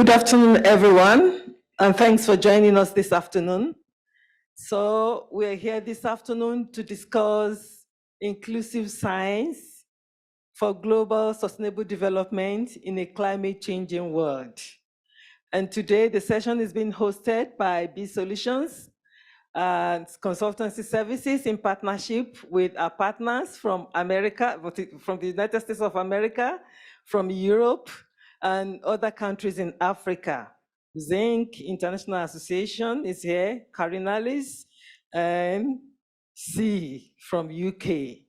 Good afternoon, everyone, and thanks for joining us this afternoon. So we're here this afternoon to discuss inclusive science for global sustainable development in a climate-changing world. And today the session is being hosted by B Solutions and consultancy services in partnership with our partners from America, from the United States of America, from Europe, and other countries in Africa. Zinc International Association is here, Carinalis, and C from UK.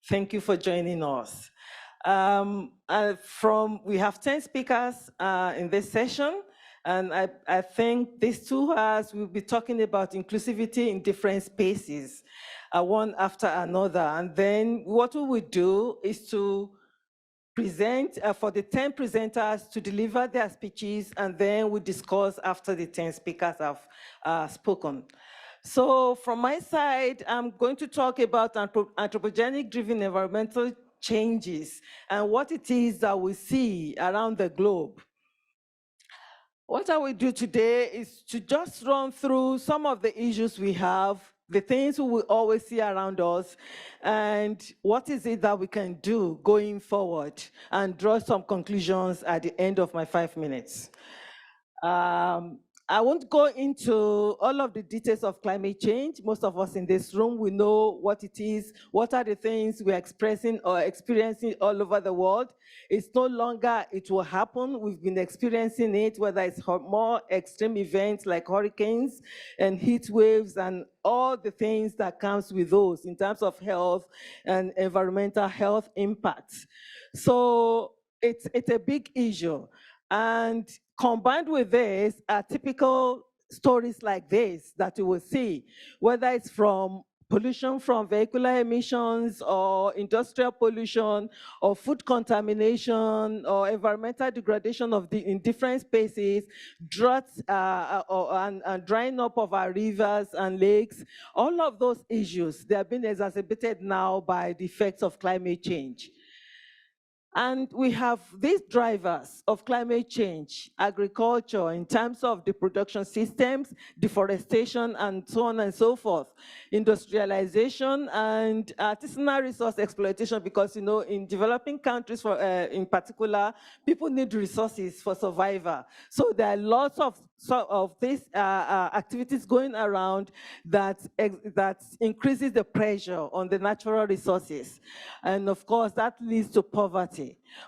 Thank you for joining us. We have 10 speakers in this session, and I think these 2 hours we'll be talking about inclusivity in different spaces, one after another. And then what we will do is to present for the 10 presenters to deliver their speeches, and then we discuss after the 10 speakers have spoken. So from my side, I'm going to talk about anthropogenic-driven environmental changes and what it is that we see around the globe. What I will do today is to just run through some of the issues we have, the things we will always see around us, and what is it that we can do going forward, and draw some conclusions at the end of my 5 minutes. I won't go into all of the details of climate change. Most of us in this room, we know what it is, what are the things we're expressing or experiencing all over the world. It's no longer it will happen. We've been experiencing it, whether it's more extreme events like hurricanes and heat waves and all the things that comes with those in terms of health and environmental health impacts. So it's a big issue. And combined with this are typical stories like this that you will see, whether it's from pollution from vehicular emissions or industrial pollution or food contamination or environmental degradation in different spaces, droughts and drying up of our rivers and lakes. All of those issues, they have been exacerbated now by the effects of climate change. And we have these drivers of climate change, agriculture, in terms of the production systems, deforestation, and so on and so forth, industrialization, and artisanal resource exploitation, because, you know, in developing countries, in particular, people need resources for survival. So there are lots of these activities going around that increases the pressure on the natural resources. And of course, that leads to poverty.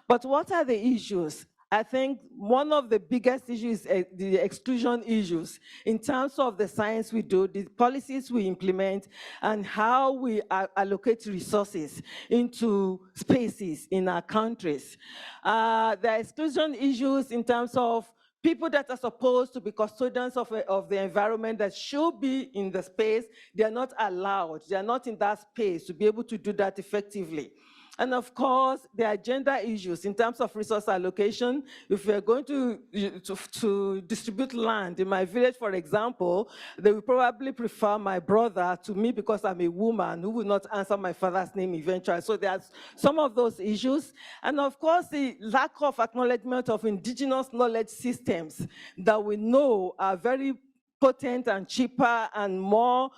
But what are the issues? I think one of the biggest issues is the exclusion issues in terms of the science we do, the policies we implement, and how we allocate resources into spaces in our countries. There are exclusion issues in terms of people that are supposed to be custodians of the environment that should be in the space. They are not allowed. They are not in that space to be able to do that effectively. And of course, there are gender issues in terms of resource allocation. If we're going to distribute land in my village, for example, they will probably prefer my brother to me because I'm a woman who will not answer my father's name eventually. So there's some of those issues. And of course, the lack of acknowledgement of indigenous knowledge systems that we know are very potent and cheaper and more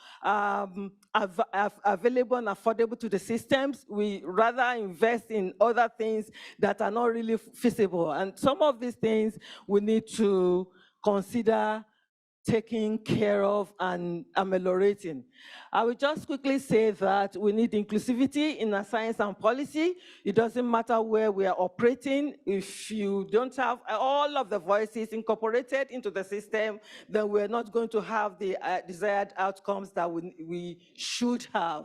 available and affordable to the systems. We rather invest in other things that are not really feasible. And some of these things we need to consider taking care of and ameliorating. I will just quickly say that we need inclusivity in our science and policy. It doesn't matter where we are operating. If you don't have all of the voices incorporated into the system, then we're not going to have the desired outcomes that we should have.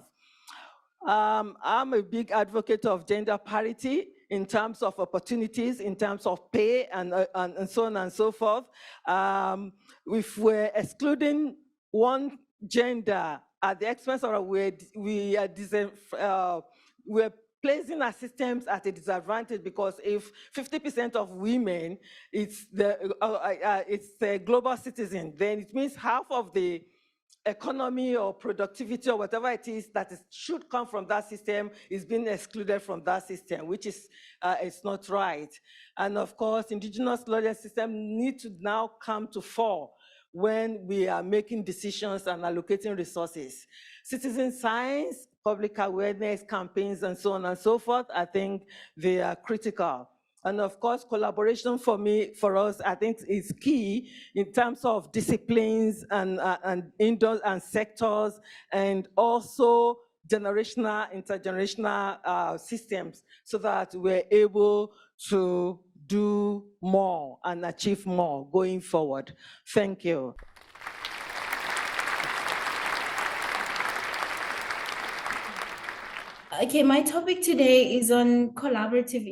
I'm a big advocate of gender parity in terms of opportunities, in terms of pay, and so on and so forth. If we're excluding one gender at the expense of we're placing our systems at a disadvantage, because if 50% of women it's the global citizen, then it means half of the economy or productivity or whatever it is that should come from that system is being excluded from that system, which is it's not right. And of course, indigenous knowledge system need to now come to fore when we are making decisions and allocating resources. Citizen science, public awareness campaigns, and so on and so forth, I think they are critical. And of course, collaboration for us, I think is key in terms of disciplines and industries and sectors, and also intergenerational systems, so that we're able to do more and achieve more going forward. Thank you. Okay, my topic today is on collaborative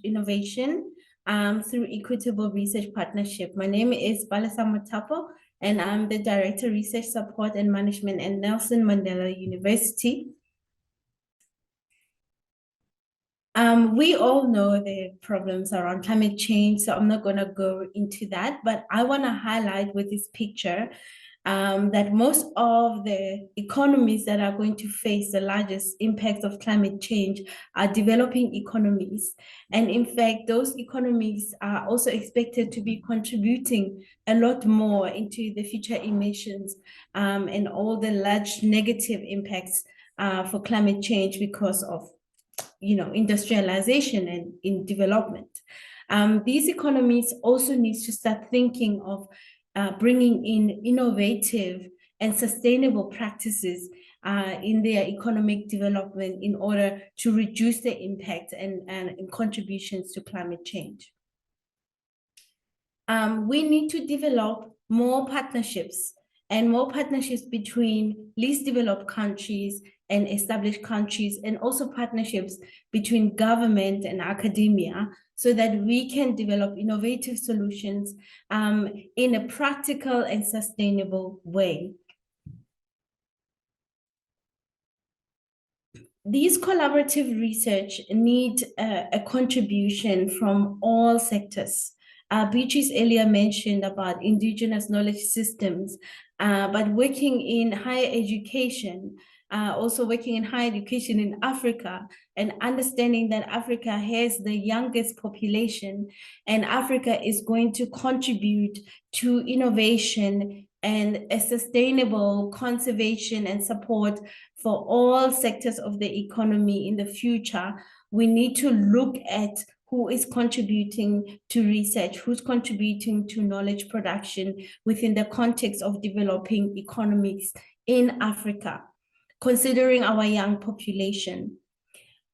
innovation through Equitable Research Partnership. My name is Balasa Mutapo, and I'm the Director, Research Support and Management at Nelson Mandela University. We all know the problems around climate change, so I'm not going to go into that, but I want to highlight with this picture that most of the economies that are going to face the largest impacts of climate change are developing economies. And in fact, those economies are also expected to be contributing a lot more into the future emissions and all the large negative impacts for climate change because of industrialization and in development. These economies also need to start thinking of bringing in innovative and sustainable practices in their economic development in order to reduce the impact and contributions to climate change. We need to develop more partnerships between least developed countries and established countries, and also partnerships between government and academia, so that we can develop innovative solutions in a practical and sustainable way. These collaborative research need a contribution from all sectors. Beatrice earlier mentioned about indigenous knowledge systems, but working in higher education, also working in higher education in Africa, and understanding that Africa has the youngest population, and Africa is going to contribute to innovation and a sustainable conservation and support for all sectors of the economy in the future. We need to look at who is contributing to research, who's contributing to knowledge production within the context of developing economies in Africa, considering our young population.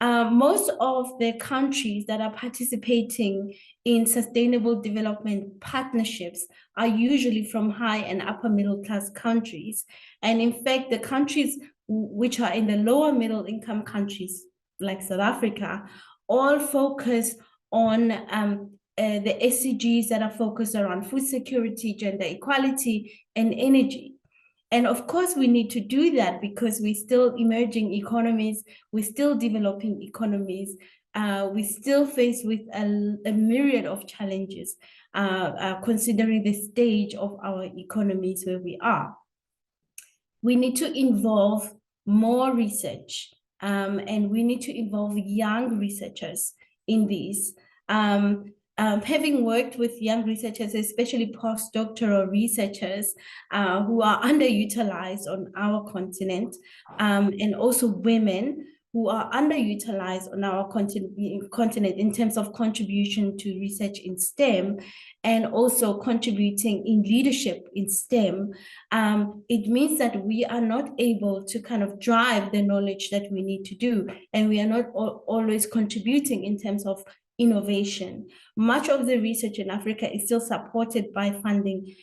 Most of the countries that are participating in sustainable development partnerships are usually from high and upper middle class countries. And in fact, the countries which are in the lower middle income countries, like South Africa, all focus on the SDGs that are focused around food security, gender equality, and energy. And of course, we need to do that because we're still emerging economies, we're still developing economies, we still face with a myriad of challenges, considering the stage of our economies where we are. We need to involve more research, and we need to involve young researchers in these. Having worked with young researchers, especially postdoctoral researchers who are underutilized on our continent, and also women who are underutilized on our continent in terms of contribution to research in STEM, and also contributing in leadership in STEM, it means that we are not able to kind of drive the knowledge that we need to do, and we are not always contributing in terms of innovation. Much of the research in Africa is still supported by funding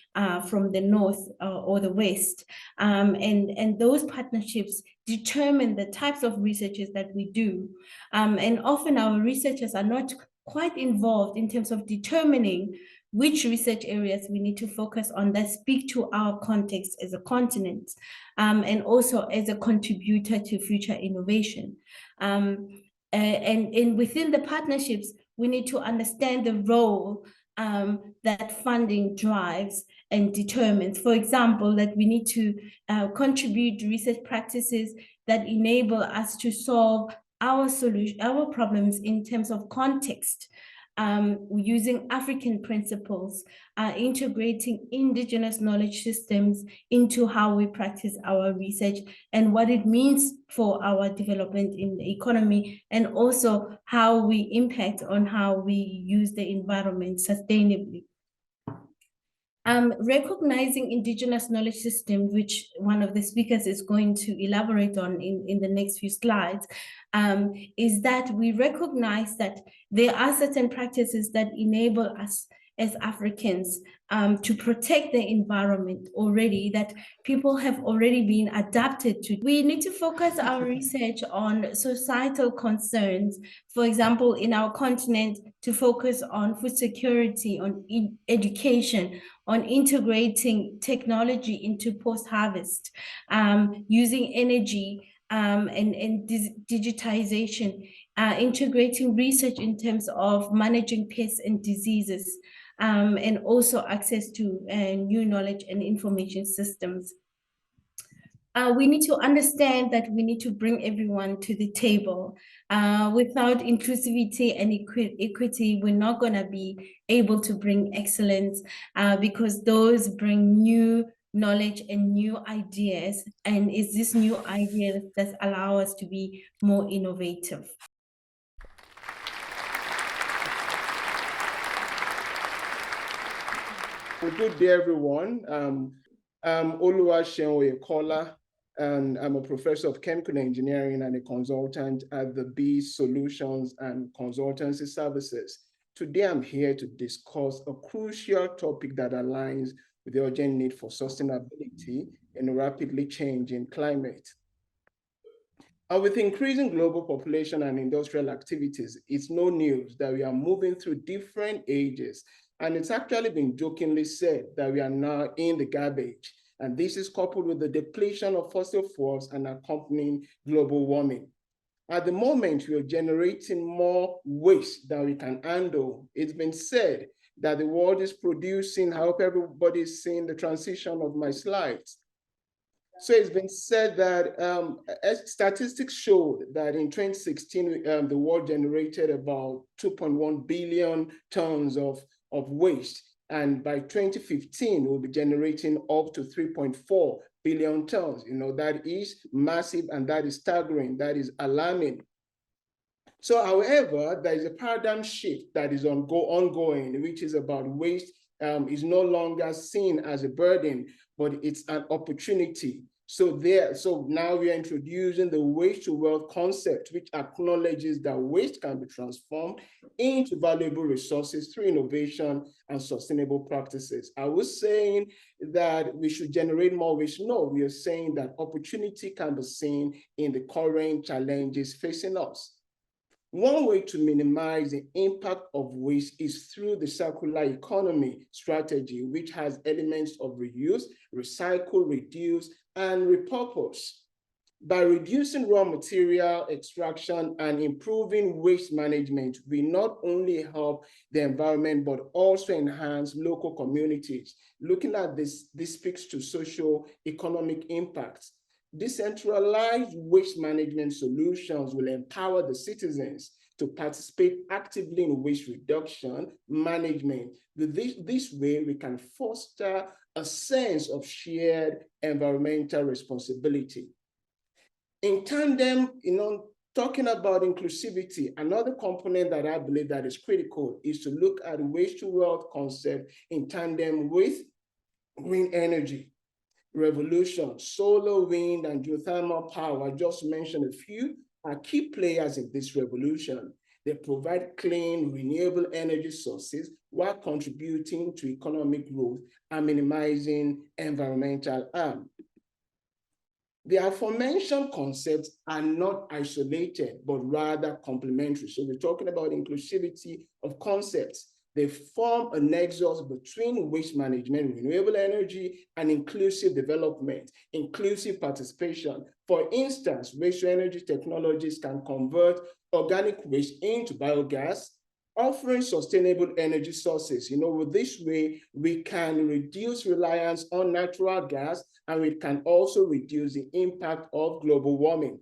from the North or the West. And those partnerships determine the types of researches that we do. And often our researchers are not quite involved in terms of determining which research areas we need to focus on that speak to our context as a continent, and also as a contributor to future innovation. And within the partnerships, we need to understand the role that funding drives, and determines. For example, that we need to contribute research practices that enable us to solve our problems in terms of context, using African principles, integrating indigenous knowledge systems into how we practice our research and what it means for our development in the economy, and also how we impact on how we use the environment sustainably. Recognizing indigenous knowledge systems, which one of the speakers is going to elaborate on in the next few slides, is that we recognize that there are certain practices that enable us as Africans to protect the environment already, that people have already been adapted to. We need to focus our research on societal concerns, for example, in our continent, to focus on food security, on education, on integrating technology into post-harvest, using energy and digitization, integrating research in terms of managing pests and diseases, and also access to new knowledge and information systems. We need to understand that we need to bring everyone to the table. Without inclusivity and equity, we're not going to be able to bring excellence, because those bring new knowledge and new ideas, and it's this new idea that allow us to be more innovative. Well, good day, everyone. I'm Oluwaseun Oyekola, and I'm a professor of chemical engineering and a consultant at the B Solutions and Consultancy Services. Today, I'm here to discuss a crucial topic that aligns with the urgent need for sustainability in a rapidly changing climate. With increasing global population and industrial activities, it's no news that we are moving through different ages. And it's actually been jokingly said that we are now in the garbage. And this is coupled with the depletion of fossil fuels and accompanying global warming. At the moment, we are generating more waste than we can handle. It's been said that the world is producing, I hope everybody is seeing the transition of my slides. So it's been said that statistics showed that in 2016, the world generated about 2.1 billion tons of waste. And by 2015, we'll be generating up to 3.4 billion tons. You know, that is massive and that is staggering, that is alarming. So, however, there is a paradigm shift that is ongoing, which is about waste is no longer seen as a burden, but it's an opportunity. So now we are introducing the waste to wealth concept, which acknowledges that waste can be transformed into valuable resources through innovation and sustainable practices. I was saying that we should generate more waste. No, we are saying that opportunity can be seen in the current challenges facing us. One way to minimize the impact of waste is through the circular economy strategy, which has elements of reuse, recycle, reduce, and repurpose. By reducing raw material extraction and improving waste management, we not only help the environment, but also enhance local communities. Looking at this speaks to socio-economic impacts. Decentralized waste management solutions will empower the citizens to participate actively in waste reduction management. This way, we can foster a sense of shared environmental responsibility. In tandem, talking about inclusivity, another component that I believe that is critical is to look at waste to wealth concept in tandem with green energy revolution. Solar, wind, and geothermal power, just to mention a few, are key players in this revolution. They provide clean, renewable energy sources while contributing to economic growth and minimizing environmental harm. The aforementioned concepts are not isolated, but rather complementary. So we're talking about inclusivity of concepts. They form a nexus between waste management, renewable energy, and inclusive development, inclusive participation. For instance, waste-to-energy technologies can convert organic waste into biogas, offering sustainable energy sources. With this way, we can reduce reliance on natural gas, and we can also reduce the impact of global warming.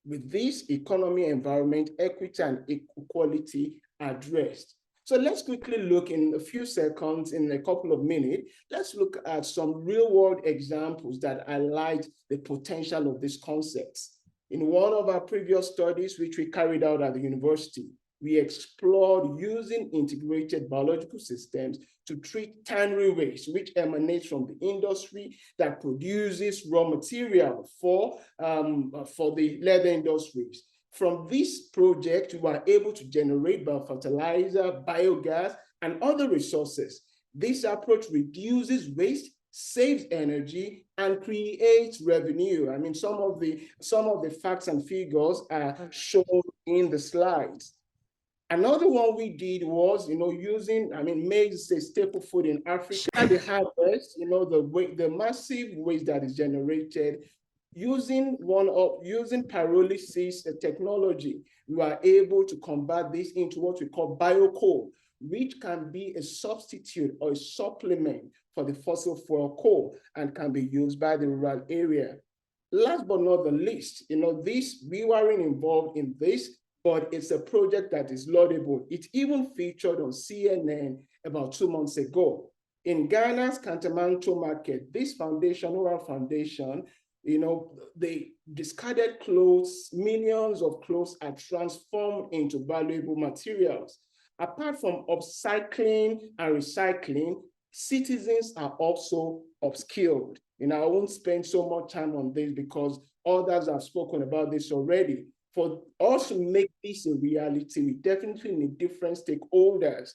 With this, economy, environment, equity, and equality addressed. So let's quickly look in a few seconds, in a couple of minutes, let's look at some real-world examples that highlight the potential of these concepts. In one of our previous studies, which we carried out at the university, we explored using integrated biological systems to treat tannery waste, which emanates from the industry that produces raw material for the leather industries. From this project, we were able to generate biofertilizer, biogas, and other resources. This approach reduces waste, saves energy, and creates revenue. I mean, some of the facts and figures are shown in the slides. Another one we did was, using, maize is a staple food in Africa. The harvest, the massive waste that is generated, using pyrolysis technology, we are able to convert this into what we call biocoal, which can be a substitute or a supplement for the fossil fuel coal and can be used by the rural area. Last but not the least, we weren't involved in this, but it's a project that is laudable. It even featured on CNN about 2 months ago. In Ghana's Kantamanto market, this oral foundation, the discarded clothes, millions of clothes are transformed into valuable materials. Apart from upcycling and recycling, citizens are also upskilled. I won't spend so much time on this because others have spoken about this already. For us to make this a reality, we definitely need different stakeholders,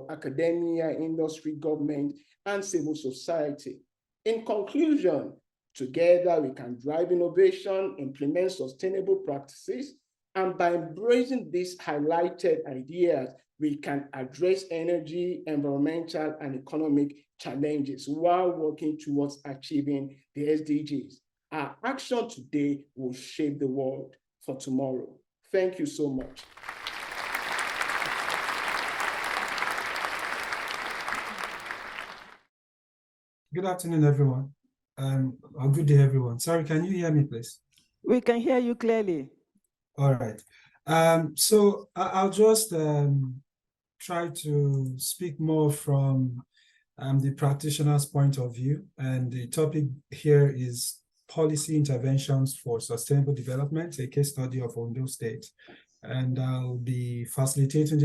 academia, industry, government, and civil society. In conclusion, together we can drive innovation, implement sustainable practices, and by embracing these highlighted ideas, we can address energy, environmental, and economic challenges while working towards achieving the SDGs. Our action today will shape the world for tomorrow. Thank you so much. Good afternoon, everyone. Or good day, everyone. Sorry, can you hear me, please? We can hear you clearly. All right. So I'll just try to speak more from the practitioner's point of view. And the topic here is policy interventions for sustainable development, a case study of Ondo State. And I'll be facilitating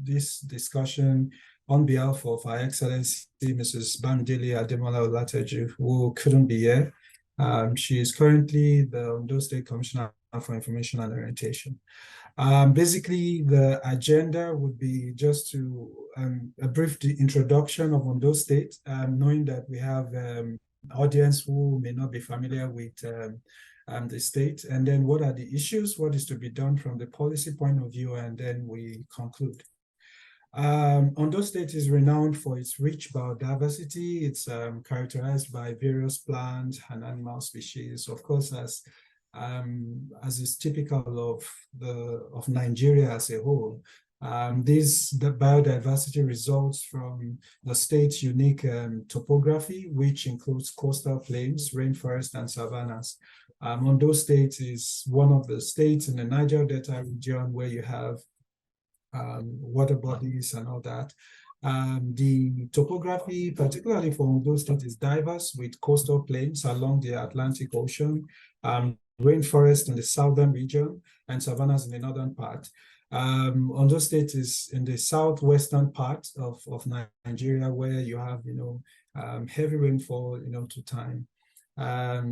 this discussion on behalf of Her Excellency Mrs. Bamidele Ademola Olateju, who couldn't be here. She is currently the Ondo State Commissioner for Information and Orientation. Basically, the agenda would be just to a brief introduction of Ondo State, knowing that we have audience who may not be familiar with the state, and then what are the issues, what is to be done from the policy point of view, and then we conclude. Ondo State is renowned for its rich biodiversity. It's characterized by various plant and animal species, of course, as is typical of Nigeria as a whole. The biodiversity results from the state's unique topography, which includes coastal plains, rainforests, and savannas. Ondo State is one of the states in the Niger Delta region where you have water bodies and all that. The topography, particularly for Ondo State, is diverse with coastal plains along the Atlantic Ocean, rainforest in the southern region, and savannas in the northern part. Ondo State is in the southwestern part of Nigeria, where you have, heavy rainfall, to time.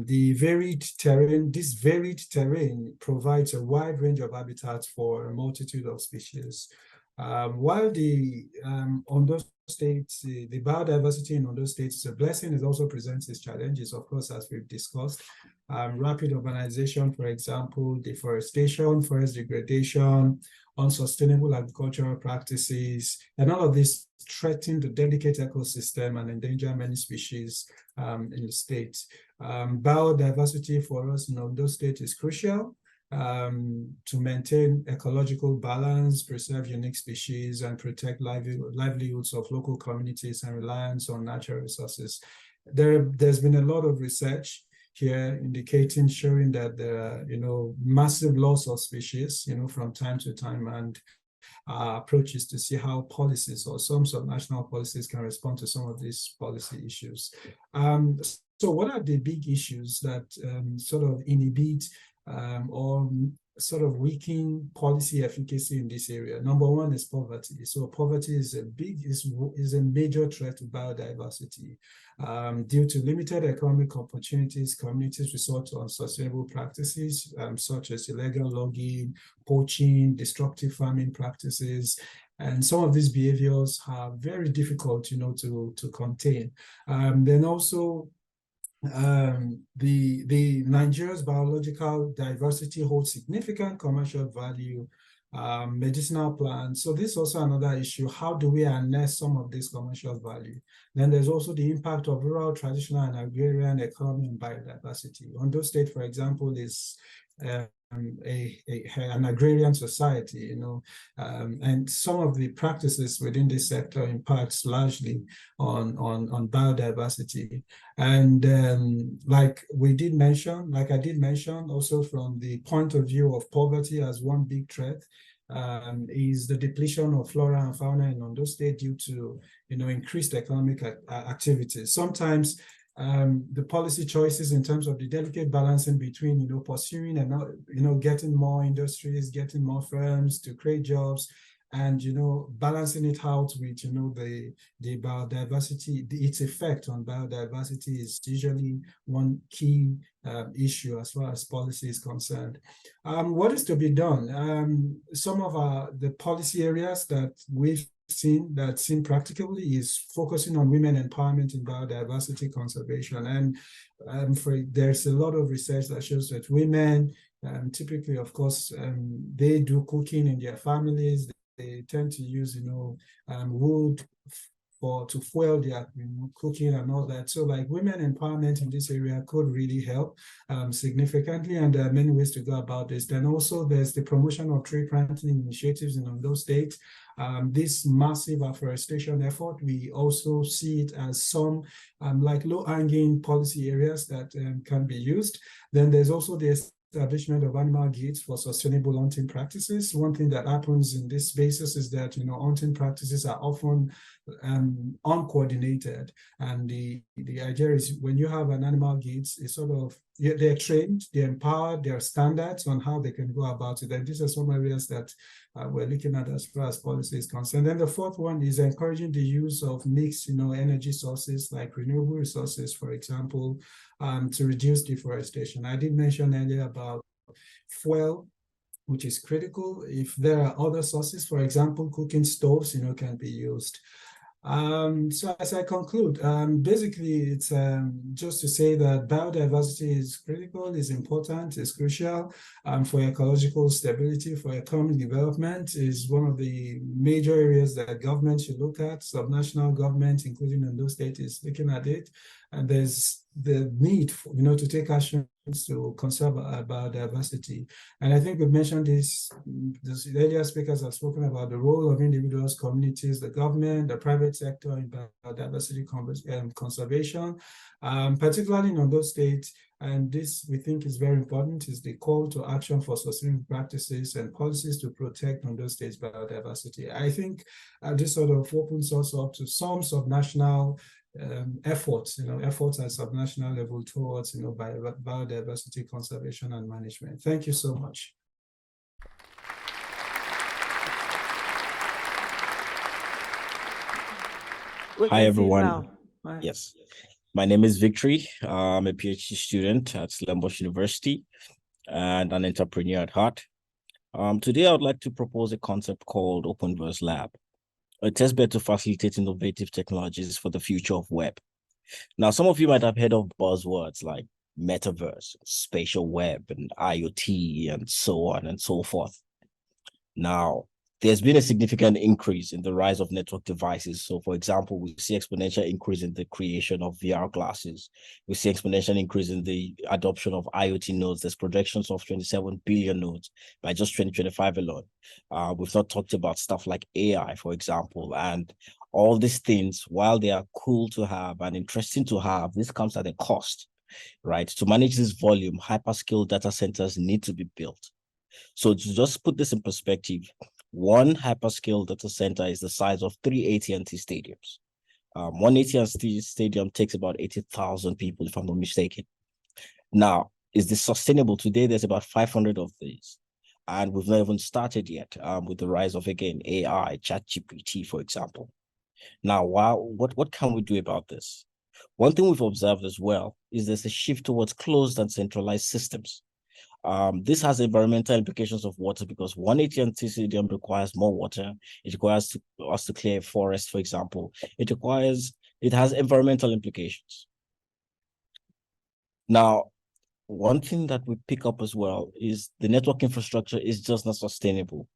This varied terrain provides a wide range of habitats for a multitude of species. While the Ondo State, the biodiversity in Ondo State is a blessing, it also presents its challenges, of course, as we've discussed. Rapid urbanization, for example, deforestation, forest degradation, unsustainable agricultural practices, and all of this threaten the delicate ecosystem and endanger many species in the state. Biodiversity for us in Ondo State is crucial. to maintain ecological balance, preserve unique species, and protect livelihoods of local communities and reliance on natural resources. There's been a lot of research here indicating, showing that there are, massive loss of species, from time to time, and approaches to see how policies or some subnational policies can respond to some of these policy issues. So what are the big issues that sort of inhibit or sort of weaken policy efficacy in this area? Number one is poverty. So poverty is a major threat to biodiversity. Due to limited economic opportunities, communities resort to unsustainable practices such as illegal logging, poaching, destructive farming practices. And some of these behaviors are very difficult, to contain. Then also, the Nigeria's biological diversity holds significant commercial value, medicinal plants. So this is also another issue. How do we harness some of this commercial value? Then there's also the impact of rural, traditional, and agrarian economy and biodiversity. Ondo State, for example, is an agrarian society, and some of the practices within this sector impacts largely on biodiversity. And like I did mention, also from the point of view of poverty as one big threat, is the depletion of flora and fauna in Ondo State due to increased economic activities. Sometimes the policy choices in terms of the delicate balancing between pursuing and getting more industries, getting more firms to create jobs, and balancing it out with the biodiversity, its effect on biodiversity is usually one key issue as far as policy is concerned. What is to be done? Some of the policy areas that we've seen practically is focusing on women empowerment in biodiversity conservation. And there's a lot of research that shows that women typically, of course, they do cooking in their families. They tend to use wood to fuel their cooking and all that. So like women empowerment in this area could really help significantly, and there are many ways to go about this. Then also there's the promotion of tree planting initiatives in those states. This massive afforestation effort, we also see it as some like low-hanging policy areas that can be used. Then there's also the establishment of animal guides for sustainable hunting practices. One thing that happens in this spaces is that hunting practices are often uncoordinated, and the idea is when you have an animal guides, it's sort of they're trained, they're empowered, there are standards on how they can go about it. And these are some areas that we're looking at as far as policy is concerned. Then the fourth one is encouraging the use of mixed energy sources like renewable resources, for example, to reduce deforestation. I did mention earlier about fuel, which is critical. If there are other sources, for example, cooking stoves, can be used. So as I conclude, basically it's just to say that biodiversity is critical, is important, is crucial for ecological stability, for economic development, is one of the major areas that government should look at. Subnational government, including Ondo State, is looking at it. And there's the need for, to take action to conserve biodiversity. And I think we've mentioned this, the earlier speakers have spoken about the role of individuals, communities, the government, the private sector in biodiversity conservation, particularly in Ondo State. And this, we think, is very important, is the call to action for sustainable practices and policies to protect Ondo State's biodiversity. I think this sort of opens us up to some subnational efforts at subnational level towards, biodiversity conservation and management. Thank you so much. Hi, everyone. Yes. My name is Victory. I'm a PhD student at Stellenbosch University and an entrepreneur at heart. Today, I would like to propose a concept called OpenVerseLab, a testbed to facilitate innovative technologies for the future of web. Now, some of you might have heard of buzzwords like metaverse, spatial web, and IoT, and so on and so forth. Now, there's been a significant increase in the rise of network devices. So, for example, we see exponential increase in the creation of VR glasses. We see exponential increase in the adoption of IoT nodes. There's projections of 27 billion nodes by just 2025 alone. We've not talked about stuff like AI, for example, and all these things, while they are cool to have and interesting to have, this comes at a cost, right? To manage this volume, hyperscale data centers need to be built. So to just put this in perspective, one hyperscale data center is the size of 3 AT&T stadiums. One AT&T stadium takes about 80,000 people, if I'm not mistaken. Now, is this sustainable? Today, there's about 500 of these. And we've not even started yet with the rise of, again, AI, ChatGPT, for example. Now, what can we do about this? One thing we've observed as well is there's a shift towards closed and centralized systems. This has environmental implications of water because one AT&T stadium requires more water. It requires us to clear forests, for example. It has environmental implications. Now, one thing that we pick up as well is the network infrastructure is just not sustainable.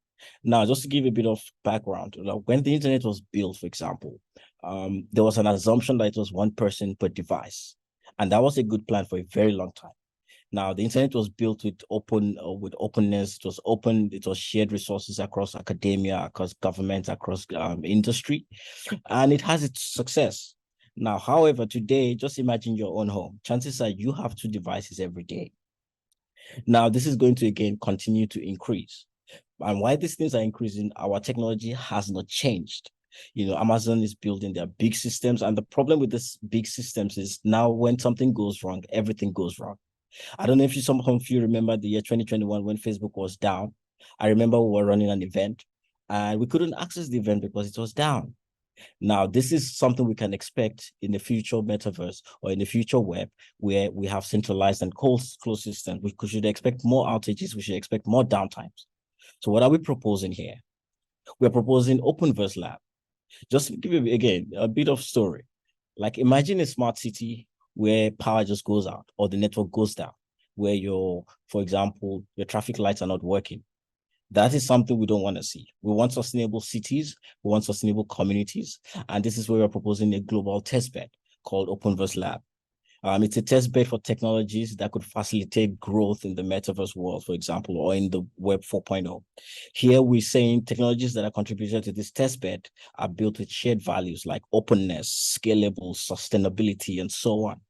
Now, just to give a bit of background, when the internet was built, for example, there was an assumption that it was one person per device. And that was a good plan for a very long time. Now, the internet was built with openness. It was open. It was shared resources across academia, across government, across industry, and it has its success. Now, however, today, just imagine your own home. Chances are you have 2 devices every day. Now, this is going to, again, continue to increase. And why these things are increasing, our technology has not changed. You know, Amazon is building their big systems. And the problem with these big systems is now when something goes wrong, everything goes wrong. I don't know if some of you remember the year 2021 when Facebook was down. I remember we were running an event and we couldn't access the event because it was down. Now, this is something we can expect in the future metaverse or in the future web where we have centralized and closed systems. We should expect more outages. We should expect more downtimes. So what are we proposing here? We're proposing OpenVerseLab. Just to give you, again, a bit of story. Like imagine a smart city where power just goes out or the network goes down, where for example, your traffic lights are not working. That is something we don't want to see. We want sustainable cities, we want sustainable communities, and this is where we're proposing a global testbed called OpenVerseLab. It's a testbed for technologies that could facilitate growth in the metaverse world, for example, or in the Web 4.0. Here we're saying technologies that are contributed to this testbed are built with shared values like openness, scalable, sustainability, and so on.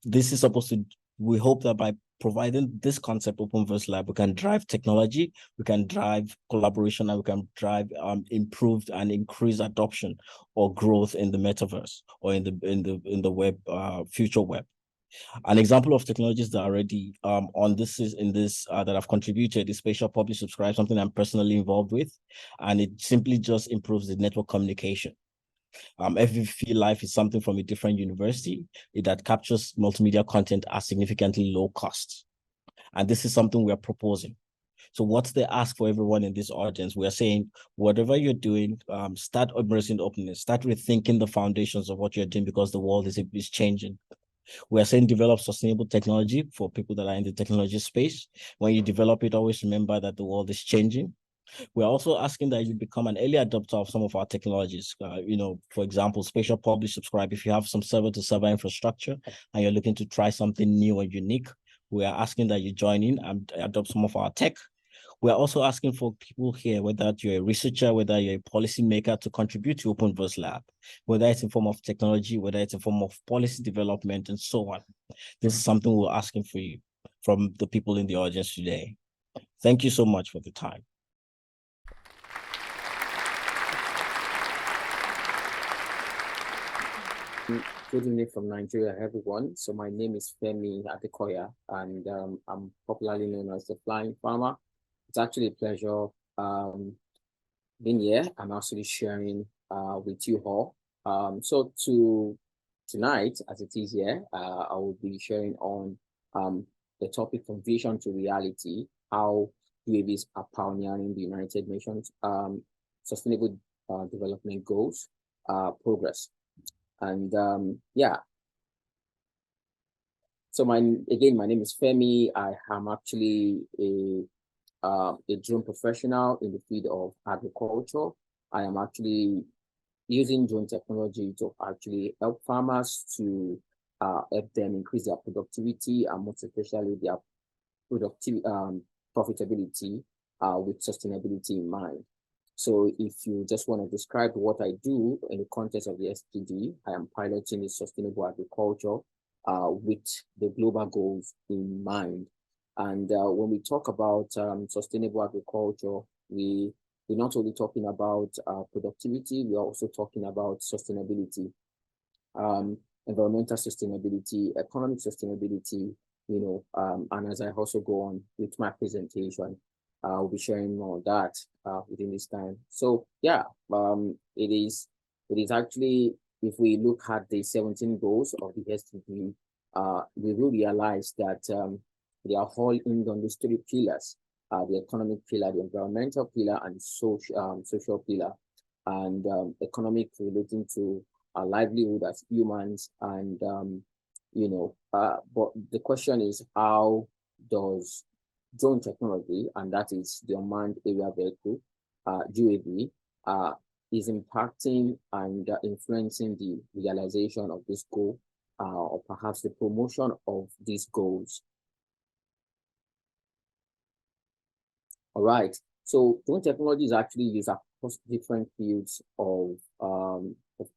This is supposed to, we hope that by providing this concept OpenVerseLab, we can drive technology, we can drive collaboration, and we can drive improved and increased adoption or growth in the metaverse or in the web, future web. An example of technologies that are already on this that have contributed is spatial publish subscribe, something I'm personally involved with, and it simply just improves the network communication. FVP Life is something from a different university that captures multimedia content at significantly low cost. And this is something we are proposing. So what's the ask for everyone in this audience? We are saying, whatever you're doing, start embracing openness, start rethinking the foundations of what you're doing because the world is changing. We are saying develop sustainable technology for people that are in the technology space. When you develop it, always remember that the world is changing. We're also asking that you become an early adopter of some of our technologies. For example, spatial publish subscribe. If you have some server-to-server infrastructure and you're looking to try something new and unique, we are asking that you join in and adopt some of our tech. We're also asking for people here, whether you're a researcher, whether you're a policymaker, to contribute to OpenVerseLab, whether it's in form of technology, whether it's in form of policy development, and so on. This is something we're asking for you from the people in the audience today. Thank you so much for the time. Good evening from Nigeria, everyone. So my name is Femi Adekoya, and I'm popularly known as the Flying Farmer. It's actually a pleasure being here. I'm actually sharing with you all. So tonight, as it is here, I will be sharing on the topic from vision to reality, how UAVs are pioneering the United Nations Sustainable Development Goals progress. And yeah, so my name is Femi. I am actually a a drone professional in the field of agriculture. I am actually using drone technology to actually help farmers to help them increase their productivity and most especially their profitability with sustainability in mind. So if you just want to describe what I do in the context of the SDG, I am piloting a sustainable agriculture with the global goals in mind. And when we talk about sustainable agriculture, we're not only talking about productivity, we are also talking about sustainability, environmental sustainability, economic sustainability, and as I also go on with my presentation, I'll be sharing more of that within this time. So yeah, it is actually, if we look at the 17 goals of the SDG, we will realize that they are all in on these 3 pillars, the economic pillar, the environmental pillar, and social pillar, and economic relating to our livelihood as humans. And but the question is, how does drone technology, and that is the unmanned aerial vehicle, UAV, is impacting and influencing the realization of this goal, or perhaps the promotion of these goals. All right, so drone technology is actually used across different fields of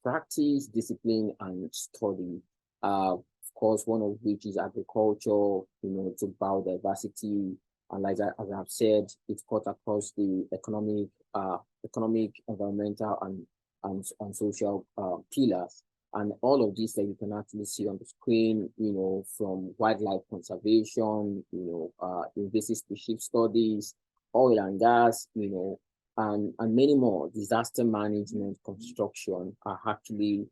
practice, discipline, and study. Of course, one of which is agriculture, to biodiversity, and as I've said, it's cut across the economic, environmental, and social pillars. And all of these that you can actually see on the screen, from wildlife conservation, invasive species studies, oil and gas, and many more, disaster management, construction, are actually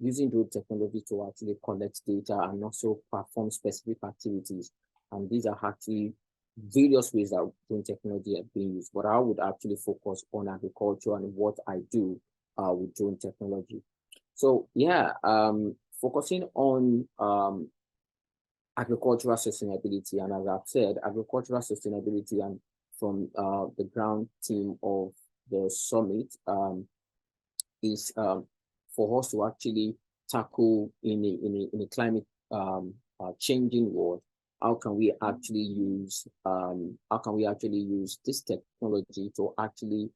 using drone technology to actually collect data and also perform specific activities. And these are actually various ways that drone technology are being used, but I would actually focus on agriculture and what I do with drone technology. So yeah, focusing on agricultural sustainability, and as I've said, agricultural sustainability, and from the ground team of the summit, is for us to actually tackle in a climate changing world. How can we actually use this technology to actually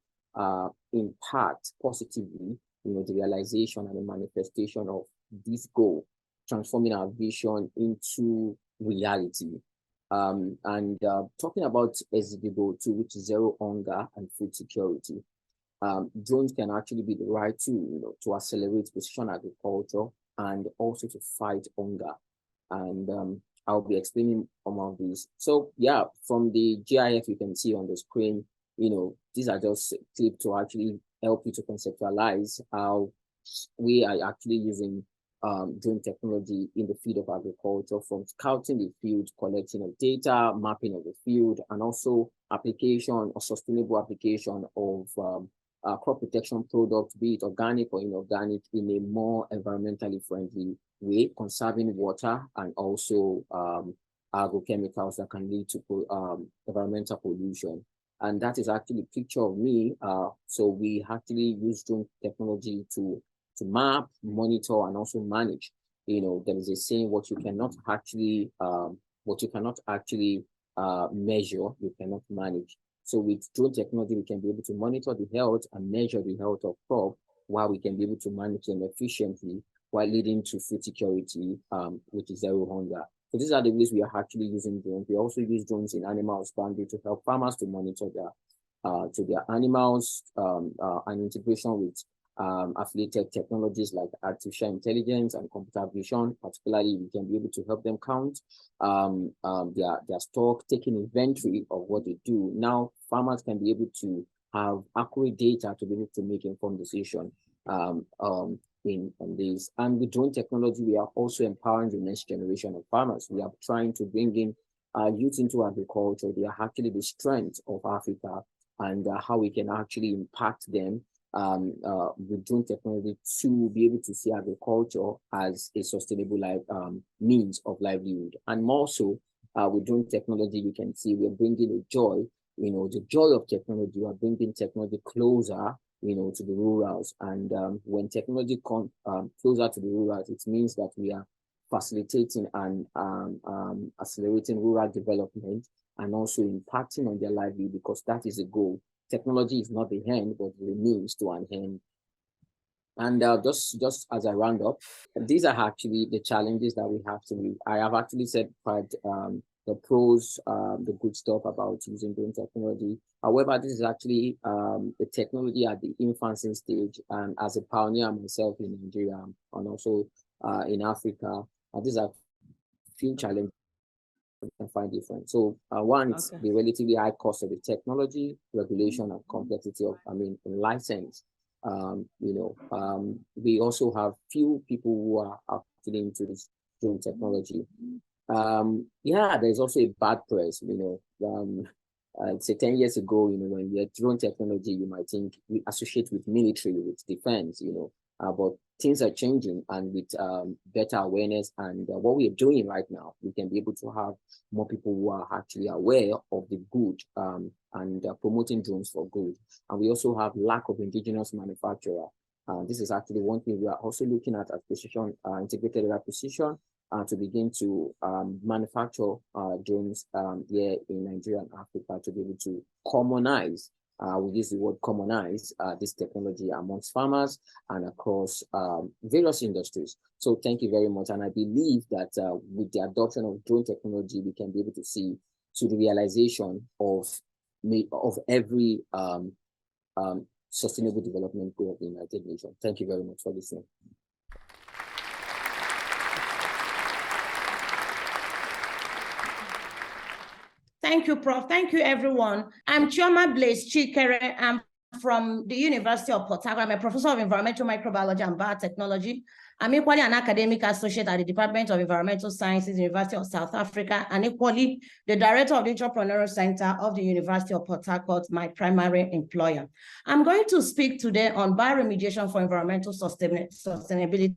impact positively, the realization and the manifestation of this goal, transforming our vision into reality. And talking about SDG Goal 2, which is zero hunger and food security, drones can actually be the right tool, to accelerate precision agriculture and also to fight hunger. And I'll be explaining some of these. So yeah, from the GIF you can see on the screen, these are just clips to actually help you to conceptualize how we are actually using drone technology in the field of agriculture, from scouting the field, collecting of data, mapping of the field, and also application or sustainable application of crop protection products, be it organic or inorganic, in a more environmentally friendly way, conserving water and also agrochemicals that can lead to environmental pollution. And that is actually a picture of me. So we actually use drone technology to map, monitor, and also manage. There is a saying: what you cannot actually measure, you cannot manage. So with drone technology, we can be able to monitor the health and measure the health of crop, while we can be able to manage them efficiently, while leading to food security, which is zero hunger. So these are the ways we are actually using drones. We also use drones in animal husbandry to help farmers to monitor their animals, and integration with affiliated technologies like artificial intelligence and computer vision. Particularly, we can be able to help them count their stock, taking inventory of what they do. Now, farmers can be able to have accurate data to be able to make informed decisions on this. And with drone technology, we are also empowering the next generation of farmers. We are trying to bring in youth into agriculture. They are actually the strength of Africa, and how we can actually impact them with drone technology to be able to see agriculture as a sustainable means of livelihood. And more so, with drone technology, we can see we're bringing a joy the joy of technology. We are bringing technology closer, to the rurals. And when technology comes closer to the rurals, it means that we are facilitating and accelerating rural development and also impacting on their livelihood, because that is a goal. Technology is not the end, but the means to an end. And just as I round up, these are actually the challenges that we have to meet. I have actually said quite the pros, the good stuff about using drone technology. However, this is actually the technology at the infancy stage. And as a pioneer myself in Nigeria and also in Africa, these are few challenges we can find different. So one, it's the relatively high cost of the technology, regulation, and complexity of, license. We also have few people who are actually into this drone technology. There's also a bad press, say 10 years ago, when we had drone technology, you might think we associate with military, with defense, but things are changing, and with better awareness and what we are doing right now, we can be able to have more people who are actually aware of the good and promoting drones for good. And we also have lack of indigenous manufacturer. This is actually one thing we are also looking at precision, integrated air precision, to begin to manufacture drones here in Nigeria and Africa, to be able to commonize, we use the word commonize, this technology amongst farmers and across various industries. So thank you very much. And I believe that with the adoption of drone technology, we can be able to see to the realization of every sustainable development goal of the United Nations. Thank you very much for listening. Thank you, Prof. Thank you, everyone. I'm Chioma Blaise Chikere. I'm from the University of Port Harcourt. I'm a professor of environmental microbiology and biotechnology. I'm equally an academic associate at the Department of Environmental Sciences, University of South Africa, and equally the director of the Entrepreneurial Center of the University of Port Harcourt, my primary employer. I'm going to speak today on bioremediation for environmental sustainability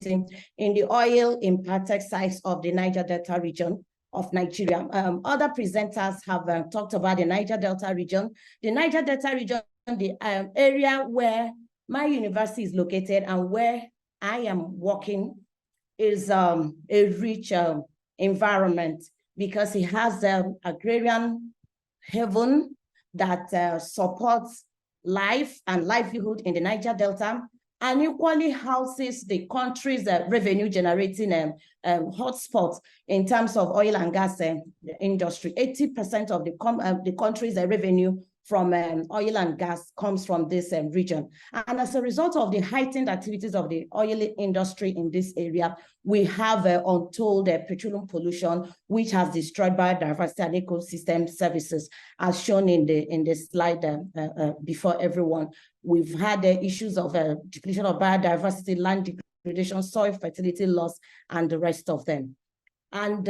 in the oil impacted sites of the Niger Delta region of Nigeria. Other presenters have talked about the Niger Delta region. The Niger Delta region, the area where my university is located and where I am working, is a rich environment, because it has agrarian haven that supports life and livelihood in the Niger Delta, and equally houses the country's revenue generating hotspots in terms of oil and gas industry. 80% of the country's revenue from oil and gas comes from this region. And as a result of the heightened activities of the oil industry in this area, we have untold petroleum pollution, which has destroyed biodiversity and ecosystem services, as shown in the slide before everyone. We've had issues of depletion of biodiversity, land degradation, soil fertility loss, and the rest of them. And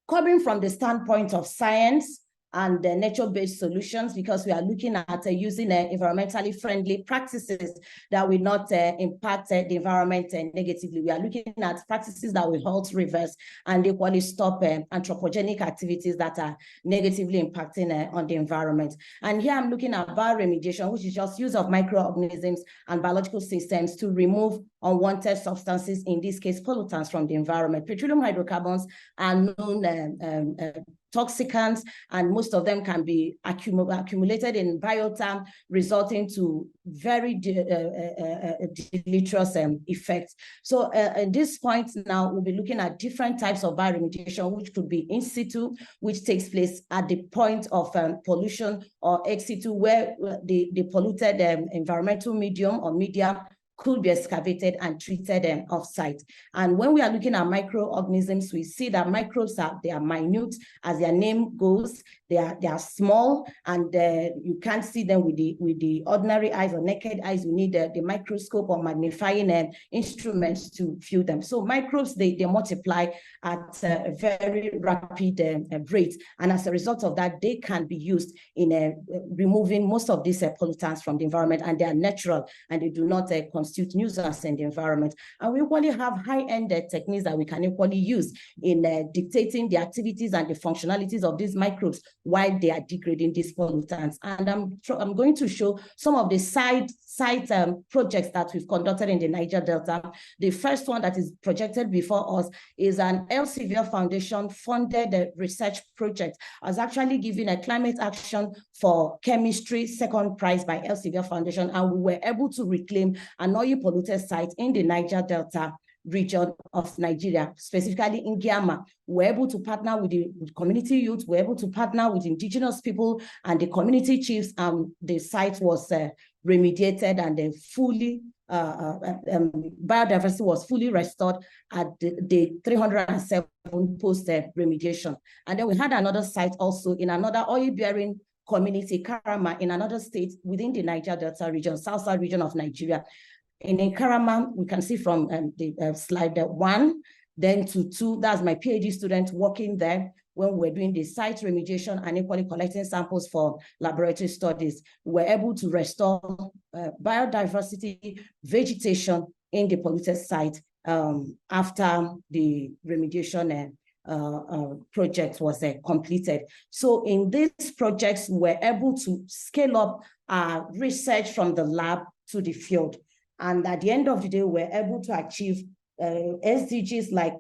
coming from the standpoint of science and nature-based solutions, because we are looking at using environmentally friendly practices that will not impact the environment negatively. We are looking at practices that will halt, reverse, and equally stop anthropogenic activities that are negatively impacting on the environment. And here I'm looking at bioremediation, which is just use of microorganisms and biological systems to remove unwanted substances, in this case, pollutants from the environment. Petroleum hydrocarbons are known toxicants, and most of them can be accumulated in biota, resulting to very deleterious effects. So at this point now, we'll be looking at different types of bioremediation, which could be in situ, which takes place at the point of pollution, or ex situ, where the polluted environmental medium or media could be excavated and treated off-site. And when we are looking at microorganisms, we see that microbes they are minute, as their name goes. They are small, and you can't see them with the ordinary eyes or naked eyes. You need the microscope or magnifying instruments to view them. So microbes, they multiply at a very rapid rate, and as a result of that, they can be used in removing most of these pollutants from the environment, and they are natural, and they do not consume constitute nuisance in the environment. And we equally have high-end techniques that we can equally use in dictating the activities and the functionalities of these microbes while they are degrading these pollutants. And I'm going to show some of the side projects that we've conducted in the Niger Delta. The first one that is projected before us is an Elsevier Foundation funded research project. I was actually given a climate action for chemistry second prize by Elsevier Foundation, and we were able to reclaim an oil polluted site in the Niger Delta region of Nigeria, specifically in Giama. We're able to partner with the community youth, we're able to partner with indigenous people and the community chiefs, and the site was remediated and then fully, biodiversity was fully restored at the 307 post remediation. And then we had another site also in another oil-bearing community, Karama, in another state within the Niger Delta region, South region of Nigeria. In Karama, we can see from the slide 1, then to 2, that's my PhD student working there when we're doing the site remediation and equally collecting samples for laboratory studies. We're able to restore biodiversity, vegetation in the polluted site after the remediation project was completed. So in these projects, we're able to scale up research from the lab to the field. And at the end of the day, we're able to achieve SDGs like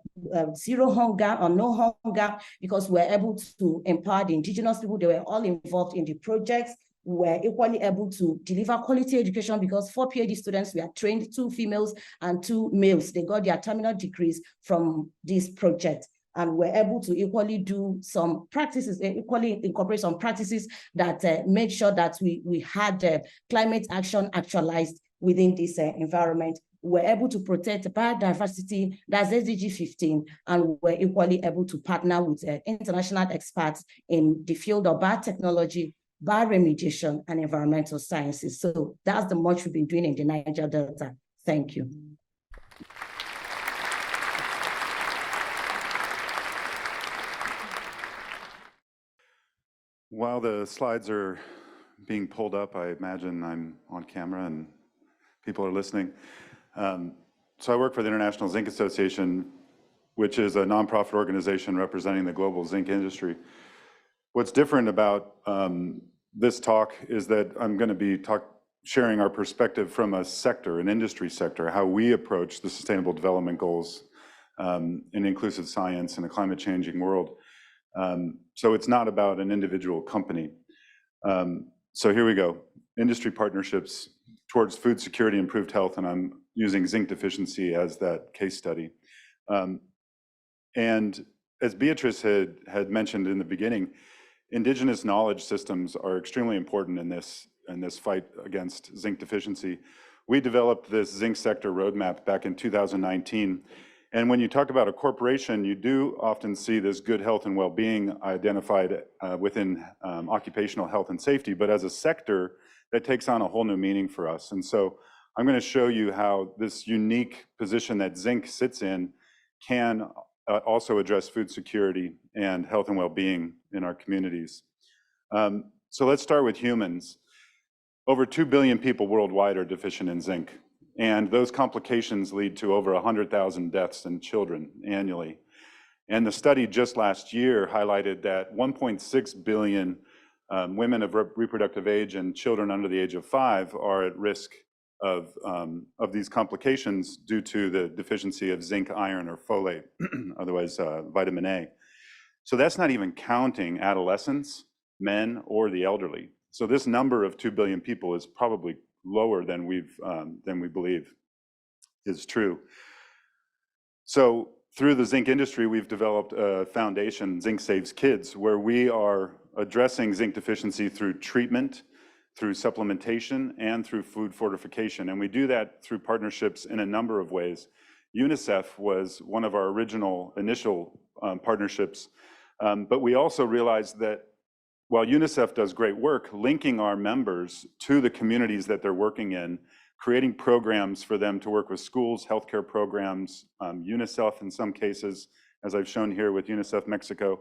zero hunger or no hunger, because we're able to empower the indigenous people. They were all involved in the projects. We were equally able to deliver quality education because 4 PhD students were trained, 2 females and 2 males. They got their terminal degrees from this project. And we're able to equally do some practices, equally incorporate some practices that made sure that we had climate action actualized within this environment. We're able to protect biodiversity, that's SDG 15, and we're equally able to partner with international experts in the field of biotechnology, bioremediation, and environmental sciences. So that's the much we've been doing in the Niger Delta. Thank you. While the slides are being pulled up, I imagine I'm on camera and people are listening. So I work for the International Zinc Association, which is a nonprofit organization representing the global zinc industry. What's different about this talk is that I'm going to be sharing our perspective from a sector, an industry sector, how we approach the Sustainable Development Goals in inclusive science in a climate changing world. So it's not about an individual company. So here we go, industry partnerships towards food security, improved health, and I'm using zinc deficiency as that case study. And as Beatrice had mentioned in the beginning, indigenous knowledge systems are extremely important in this fight against zinc deficiency. We developed this zinc sector roadmap back in 2019. And when you talk about a corporation, you do often see this good health and well-being identified within occupational health and safety, but as a sector, that takes on a whole new meaning for us. And so I'm going to show you how this unique position that zinc sits in can also address food security and health and well-being in our communities. So let's start with humans. Over 2 billion people worldwide are deficient in zinc, and those complications lead to over 100,000 deaths in children annually. And the study just last year highlighted that 1.6 billion women of reproductive age and children under the age of 5 are at risk of these complications due to the deficiency of zinc, iron, or folate, otherwise vitamin A. So that's not even counting adolescents, men, or the elderly. So this number of 2 billion people is probably lower than we believe is true. So through the zinc industry, we've developed a foundation, Zinc Saves Kids, where we are addressing zinc deficiency through treatment, through supplementation, and through food fortification. And we do that through partnerships in a number of ways. UNICEF was one of our initial partnerships, but we also realized that while UNICEF does great work linking our members to the communities that they're working in, creating programs for them to work with schools, healthcare programs, UNICEF in some cases, as I've shown here with UNICEF Mexico,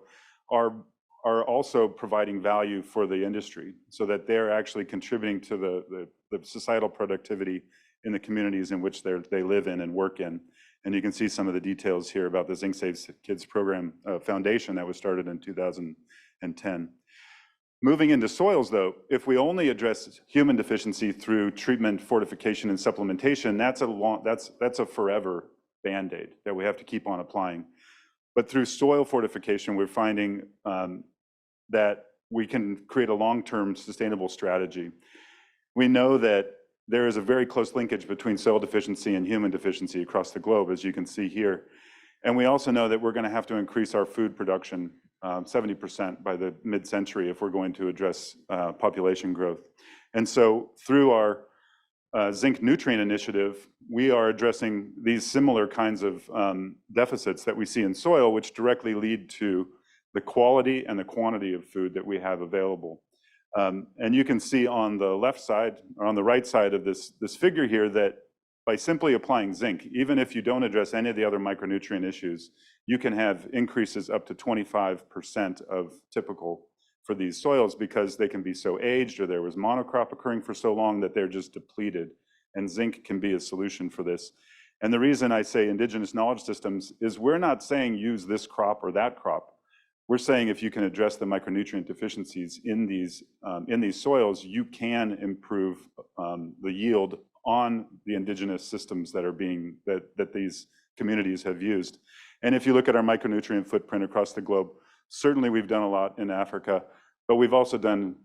are also providing value for the industry so that they're actually contributing to the societal productivity in the communities in which they live in and work in. And you can see some of the details here about the Zinc Saves Kids program foundation that was started in 2010. Moving into soils, though, if we only address human deficiency through treatment, fortification, and supplementation, that's a forever Band-Aid that we have to keep on applying. But through soil fortification, we're finding that we can create a long-term sustainable strategy. We know that there is a very close linkage between soil deficiency and human deficiency across the globe, as you can see here. And we also know that we're going to have to increase our food production 70% by the mid-century if we're going to address population growth. And so through our zinc nutrient initiative, we are addressing these similar kinds of deficits that we see in soil, which directly lead to the quality and the quantity of food that we have available. And you can see on the left side, or on the right side of this figure here, that by simply applying zinc, even if you don't address any of the other micronutrient issues, you can have increases up to 25% of typical for these soils, because they can be so aged or there was monocrop occurring for so long that they're just depleted. And zinc can be a solution for this. And the reason I say indigenous knowledge systems is we're not saying use this crop or that crop. We're saying if you can address the micronutrient deficiencies in these soils, you can improve the yield on the indigenous systems that are that these communities have used. And if you look at our micronutrient footprint across the globe, certainly we've done a lot in Africa, but we've also done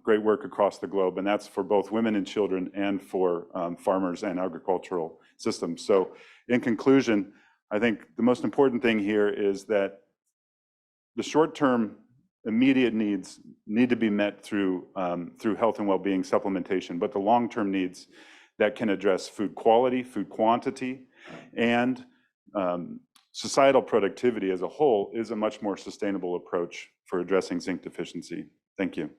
great work across the globe, and that's for both women and children and for farmers and agricultural systems. So in conclusion, I think the most important thing here is that the short-term immediate needs need to be met through health and well-being supplementation, but the long-term needs that can address food quality, food quantity, and societal productivity as a whole is a much more sustainable approach for addressing zinc deficiency. Thank you.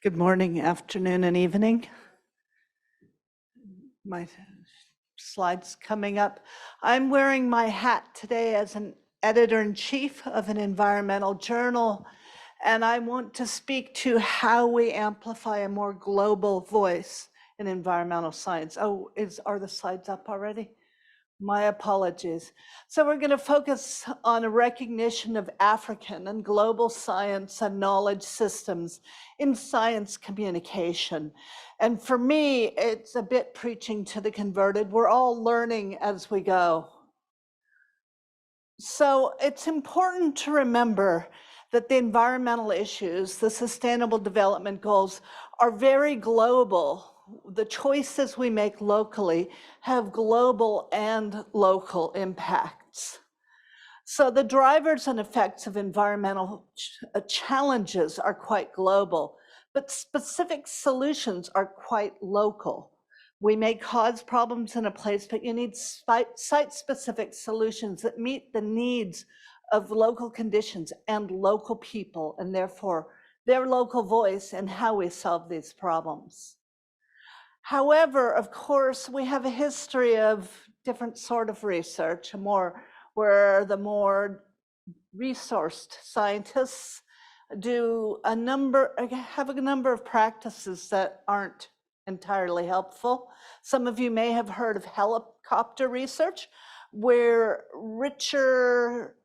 Good morning, afternoon, and evening. My slides coming up. I'm wearing my hat today as an editor-in-chief of an environmental journal, and I want to speak to how we amplify a more global voice in environmental science. Oh, are the slides up already? My apologies. So we're going to focus on a recognition of African and global science and knowledge systems in science communication. And for me, it's a bit preaching to the converted. We're all learning as we go. So it's important to remember that the environmental issues, the sustainable development goals, are very global. The choices we make locally have global and local impacts. So the drivers and effects of environmental challenges are quite global, but specific solutions are quite local. We may cause problems in a place, but you need site-specific solutions that meet the needs of local conditions and local people, and therefore their local voice in how we solve these problems. However, of course, we have a history of different sort of research, where the more resourced scientists have a number of practices that aren't entirely helpful. Some of you may have heard of helicopter research, where richer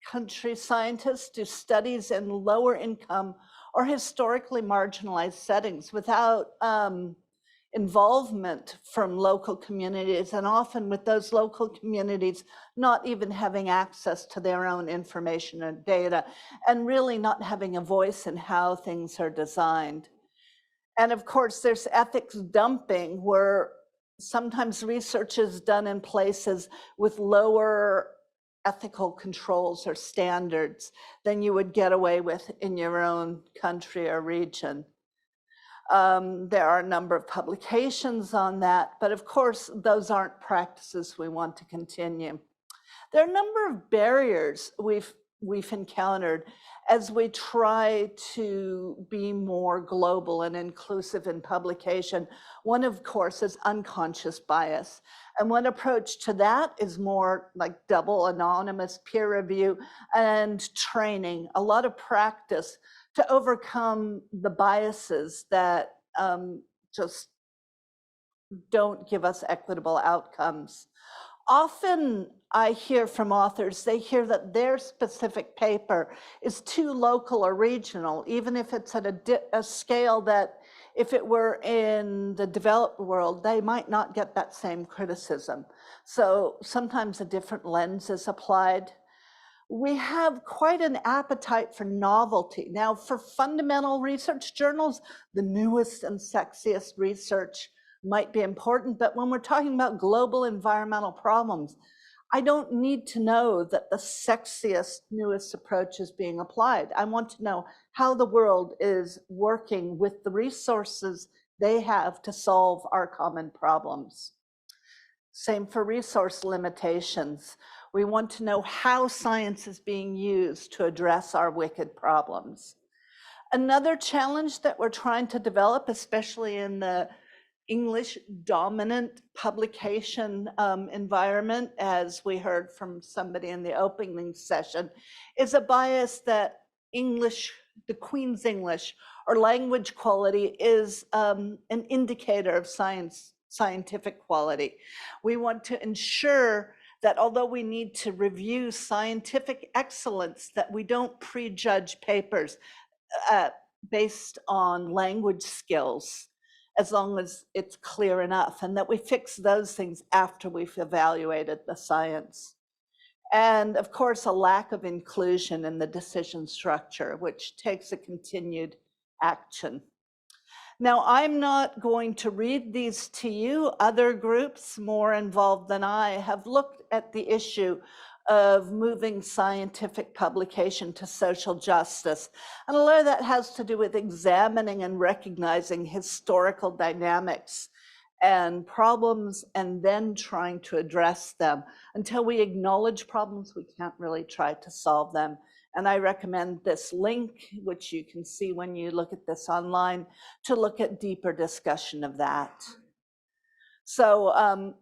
country scientists do studies in lower income or historically marginalized settings without involvement from local communities, and often with those local communities not even having access to their own information and data, and really not having a voice in how things are designed. And of course, there's ethics dumping, where sometimes research is done in places with lower ethical controls or standards than you would get away with in your own country or region. There are a number of publications on that, but of course, those aren't practices we want to continue. There are a number of barriers we've we've encountered as we try to be more global and inclusive in publication. One, of course, is unconscious bias. And one approach to that is more like double anonymous peer review and training, a lot of practice to overcome the biases that just don't give us equitable outcomes. Often I hear from authors, they hear that their specific paper is too local or regional, even if it's at a scale that if it were in the developed world, they might not get that same criticism. So sometimes a different lens is applied. We have quite an appetite for novelty. Now, for fundamental research journals, the newest and sexiest research might be important, but when we're talking about global environmental problems, I don't need to know that the sexiest, newest approach is being applied. I want to know how the world is working with the resources they have to solve our common problems. Same for resource limitations. We want to know how science is being used to address our wicked problems. Another challenge that we're trying to develop, especially in the English dominant publication environment, as we heard from somebody in the opening session, is a bias that English, the Queen's English, or language quality is an indicator of scientific quality. We want to ensure that although we need to review scientific excellence, that we don't prejudge papers based on language skills, as long as it's clear enough, and that we fix those things after we've evaluated the science. And of course, a lack of inclusion in the decision structure, which takes a continued action. Now, I'm not going to read these to you. Other groups more involved than I have looked at the issue of moving scientific publication to social justice. And a lot of that has to do with examining and recognizing historical dynamics and problems, and then trying to address them. Until we acknowledge problems, we can't really try to solve them. And I recommend this link, which you can see when you look at this online, to look at deeper discussion of that. So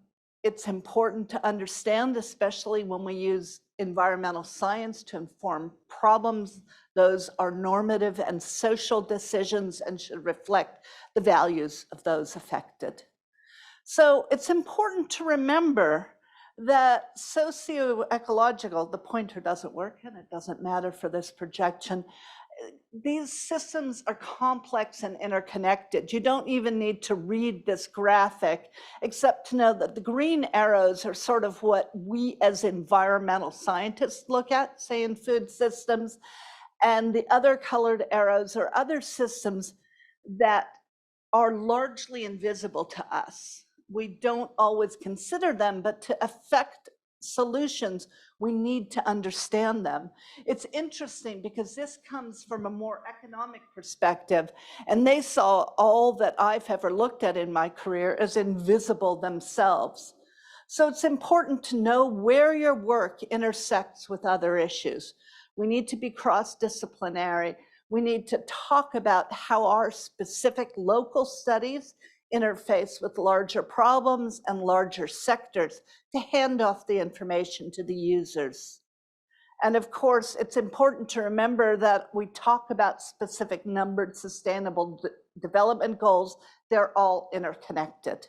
it's important to understand, especially when we use environmental science to inform problems. Those are normative and social decisions and should reflect the values of those affected. So it's important to remember that socio-ecological, the pointer doesn't work and it doesn't matter for this projection. These systems are complex and interconnected. You don't even need to read this graphic, except to know that the green arrows are sort of what we as environmental scientists look at, say in food systems, and the other colored arrows are other systems that are largely invisible to us. We don't always consider them, but to affect solutions, we need to understand them. It's interesting because this comes from a more economic perspective, and they saw all that I've ever looked at in my career as invisible themselves. So it's important to know where your work intersects with other issues. We need to be cross-disciplinary. We need to talk about how our specific local studies interface with larger problems and larger sectors to hand off the information to the users. And of course, it's important to remember that we talk about specific numbered sustainable development goals. They're all interconnected.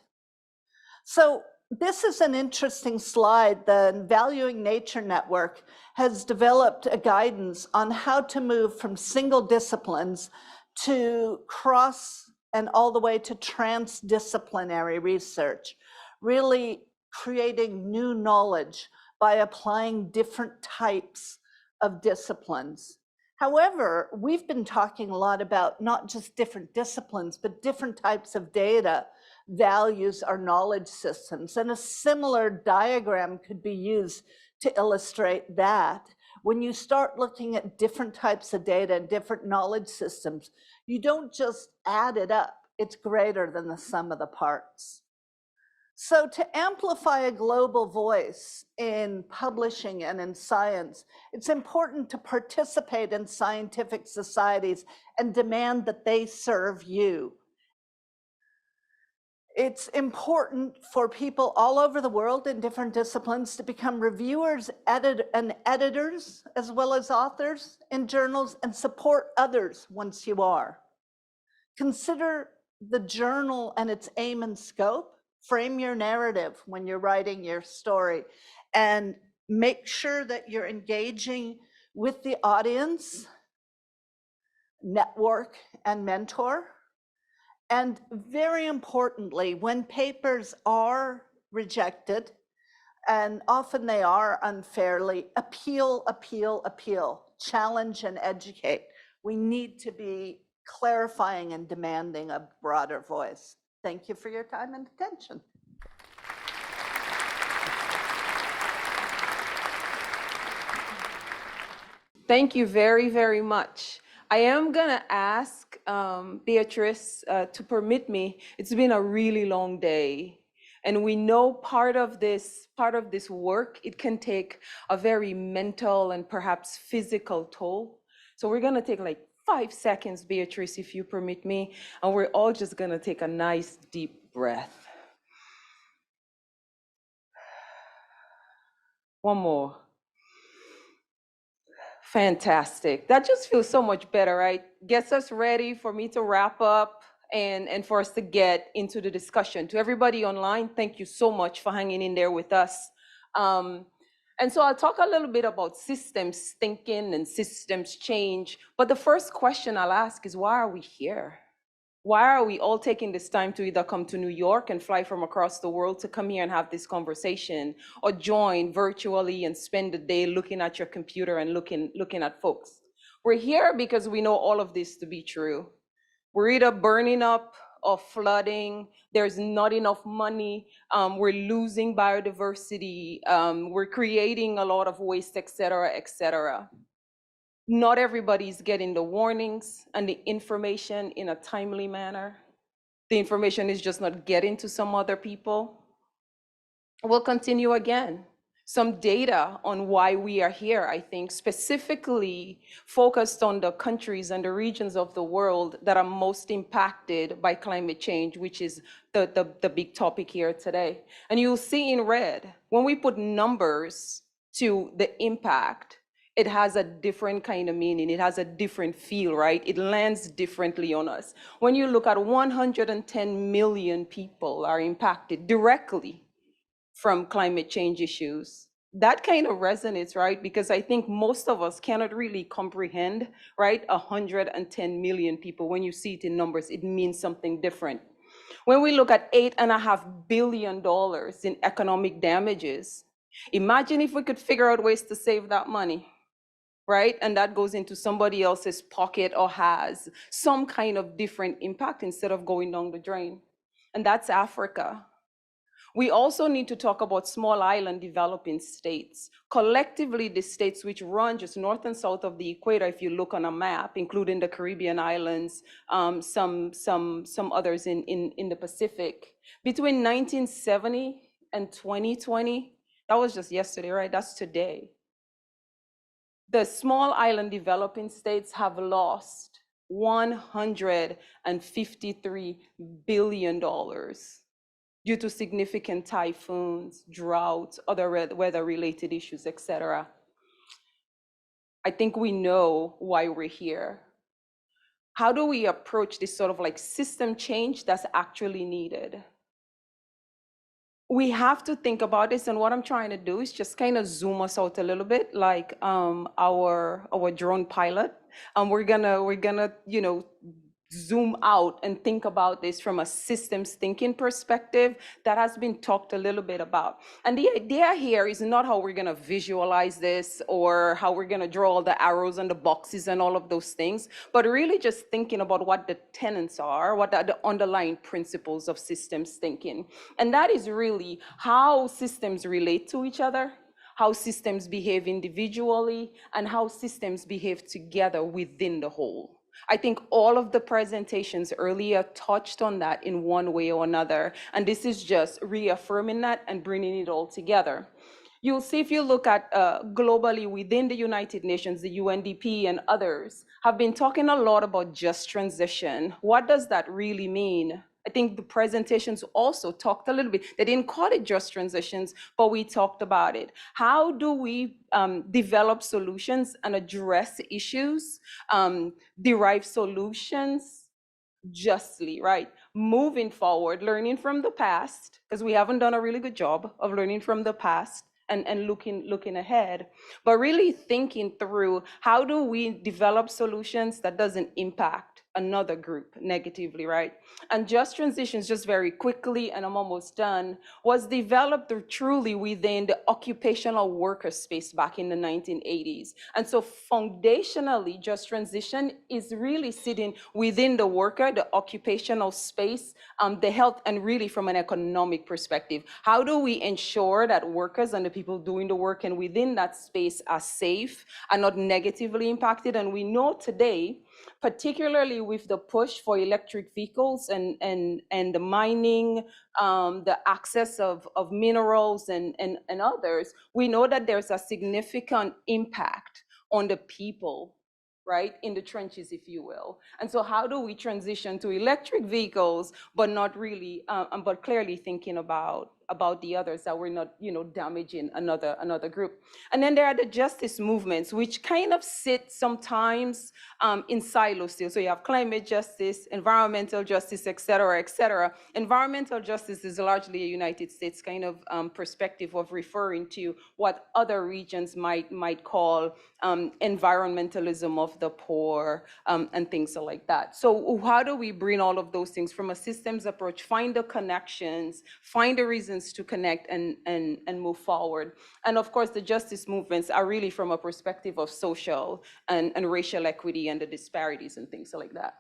So this is an interesting slide. The Valuing Nature Network has developed a guidance on how to move from single disciplines to cross and all the way to transdisciplinary research, really creating new knowledge by applying different types of disciplines. However, we've been talking a lot about not just different disciplines, but different types of data, values, our knowledge systems. And a similar diagram could be used to illustrate that. When you start looking at different types of data and different knowledge systems, you don't just add it up, it's greater than the sum of the parts. So to amplify a global voice in publishing and in science, it's important to participate in scientific societies and demand that they serve you. It's important for people all over the world in different disciplines to become reviewers, and editors, as well as authors in journals, and support others once you are. Consider the journal and its aim and scope. Frame your narrative when you're writing your story, and make sure that you're engaging with the audience, network, and mentor. And very importantly, when papers are rejected, and often they are unfairly, appeal, appeal, appeal, challenge and educate. We need to be clarifying and demanding a broader voice. Thank you for your time and attention. Thank you very, very much. I am gonna ask Beatrice to permit me. It's been a really long day, and we know part of this work, it can take a very mental and perhaps physical toll. So we're gonna take like 5 seconds, Beatrice, if you permit me, and we're all just gonna take a nice deep breath. One more. Fantastic. That just feels so much better, right? Gets us ready for me to wrap up and for us to get into the discussion. To everybody online, thank you so much for hanging in there with us. And so I'll talk a little bit about systems thinking and systems change. But the first question I'll ask is, why are we here? Why are we all taking this time to either come to New York and fly from across the world to come here and have this conversation, or join virtually and spend the day looking at your computer and looking at folks? We're here because we know all of this to be true. We're either burning up or flooding, there's not enough money, we're losing biodiversity, we're creating a lot of waste, et cetera, et cetera. Not everybody's getting the warnings and the information in a timely manner. The information is just not getting to some other people. We'll continue again. Some data on why we are here, I think, specifically focused on the countries and the regions of the world that are most impacted by climate change, which is the big topic here today. And you'll see in red, when we put numbers to the impact, it has a different kind of meaning. It has a different feel, right? It lands differently on us. When you look at 110 million people are impacted directly from climate change issues, that kind of resonates, right? Because I think most of us cannot really comprehend, right? 110 million people, when you see it in numbers, it means something different. When we look at $8.5 billion in economic damages, imagine if we could figure out ways to save that money, right? And that goes into somebody else's pocket or has some kind of different impact instead of going down the drain. And that's Africa. We also need to talk about small island developing states. Collectively, the states which run just north and south of the equator, if you look on a map, including the Caribbean islands, some others in the Pacific. Between 1970 and 2020, that was just yesterday, right? That's today. The small island developing states have lost $153 billion due to significant typhoons, droughts, other weather-related issues, et cetera. I think we know why we're here. How do we approach this sort of like system change that's actually needed? We have to think about this, and what I'm trying to do is just kind of zoom us out a little bit, like our drone pilot. We're gonna zoom out and think about this from a systems thinking perspective that has been talked a little bit about. And the idea here is not how we're gonna visualize this or how we're gonna draw all the arrows and the boxes and all of those things, but really just thinking about what the tenets are, what are the underlying principles of systems thinking. And that is really how systems relate to each other, how systems behave individually, and how systems behave together within the whole. I think all of the presentations earlier touched on that in one way or another, and this is just reaffirming that and bringing it all together. You'll see if you look at globally within the United Nations, the UNDP and others have been talking a lot about just transition. What does that really mean? I think the presentations also talked a little bit. They didn't call it just transitions, but we talked about it. How do we develop solutions and address issues, derive solutions justly, right? Moving forward, learning from the past, because we haven't done a really good job of learning from the past and looking ahead, but really thinking through how do we develop solutions that doesn't impact another group negatively, right? And just transitions, just very quickly, and I'm almost done, was developed truly within the occupational worker space back in the 1980s. And so foundationally, just transition is really sitting within the worker, the occupational space, the health, and really from an economic perspective. How do we ensure that workers and the people doing the work and within that space are safe and not negatively impacted? And we know today, particularly with the push for electric vehicles and the mining, the access of minerals and others, we know that there's a significant impact on the people, right, in the trenches, if you will. And so how do we transition to electric vehicles, but not really, but clearly thinking about the others, that we're not, damaging another group. And then there are the justice movements, which kind of sit sometimes in silos still. So you have climate justice, environmental justice, et cetera, et cetera. Environmental justice is largely a United States kind of perspective of referring to what other regions might call environmentalism of the poor and things like that. So how do we bring all of those things from a systems approach, find the connections, find the reasons to connect and move forward? And of course, the justice movements are really from a perspective of social and racial equity and the disparities and things like that.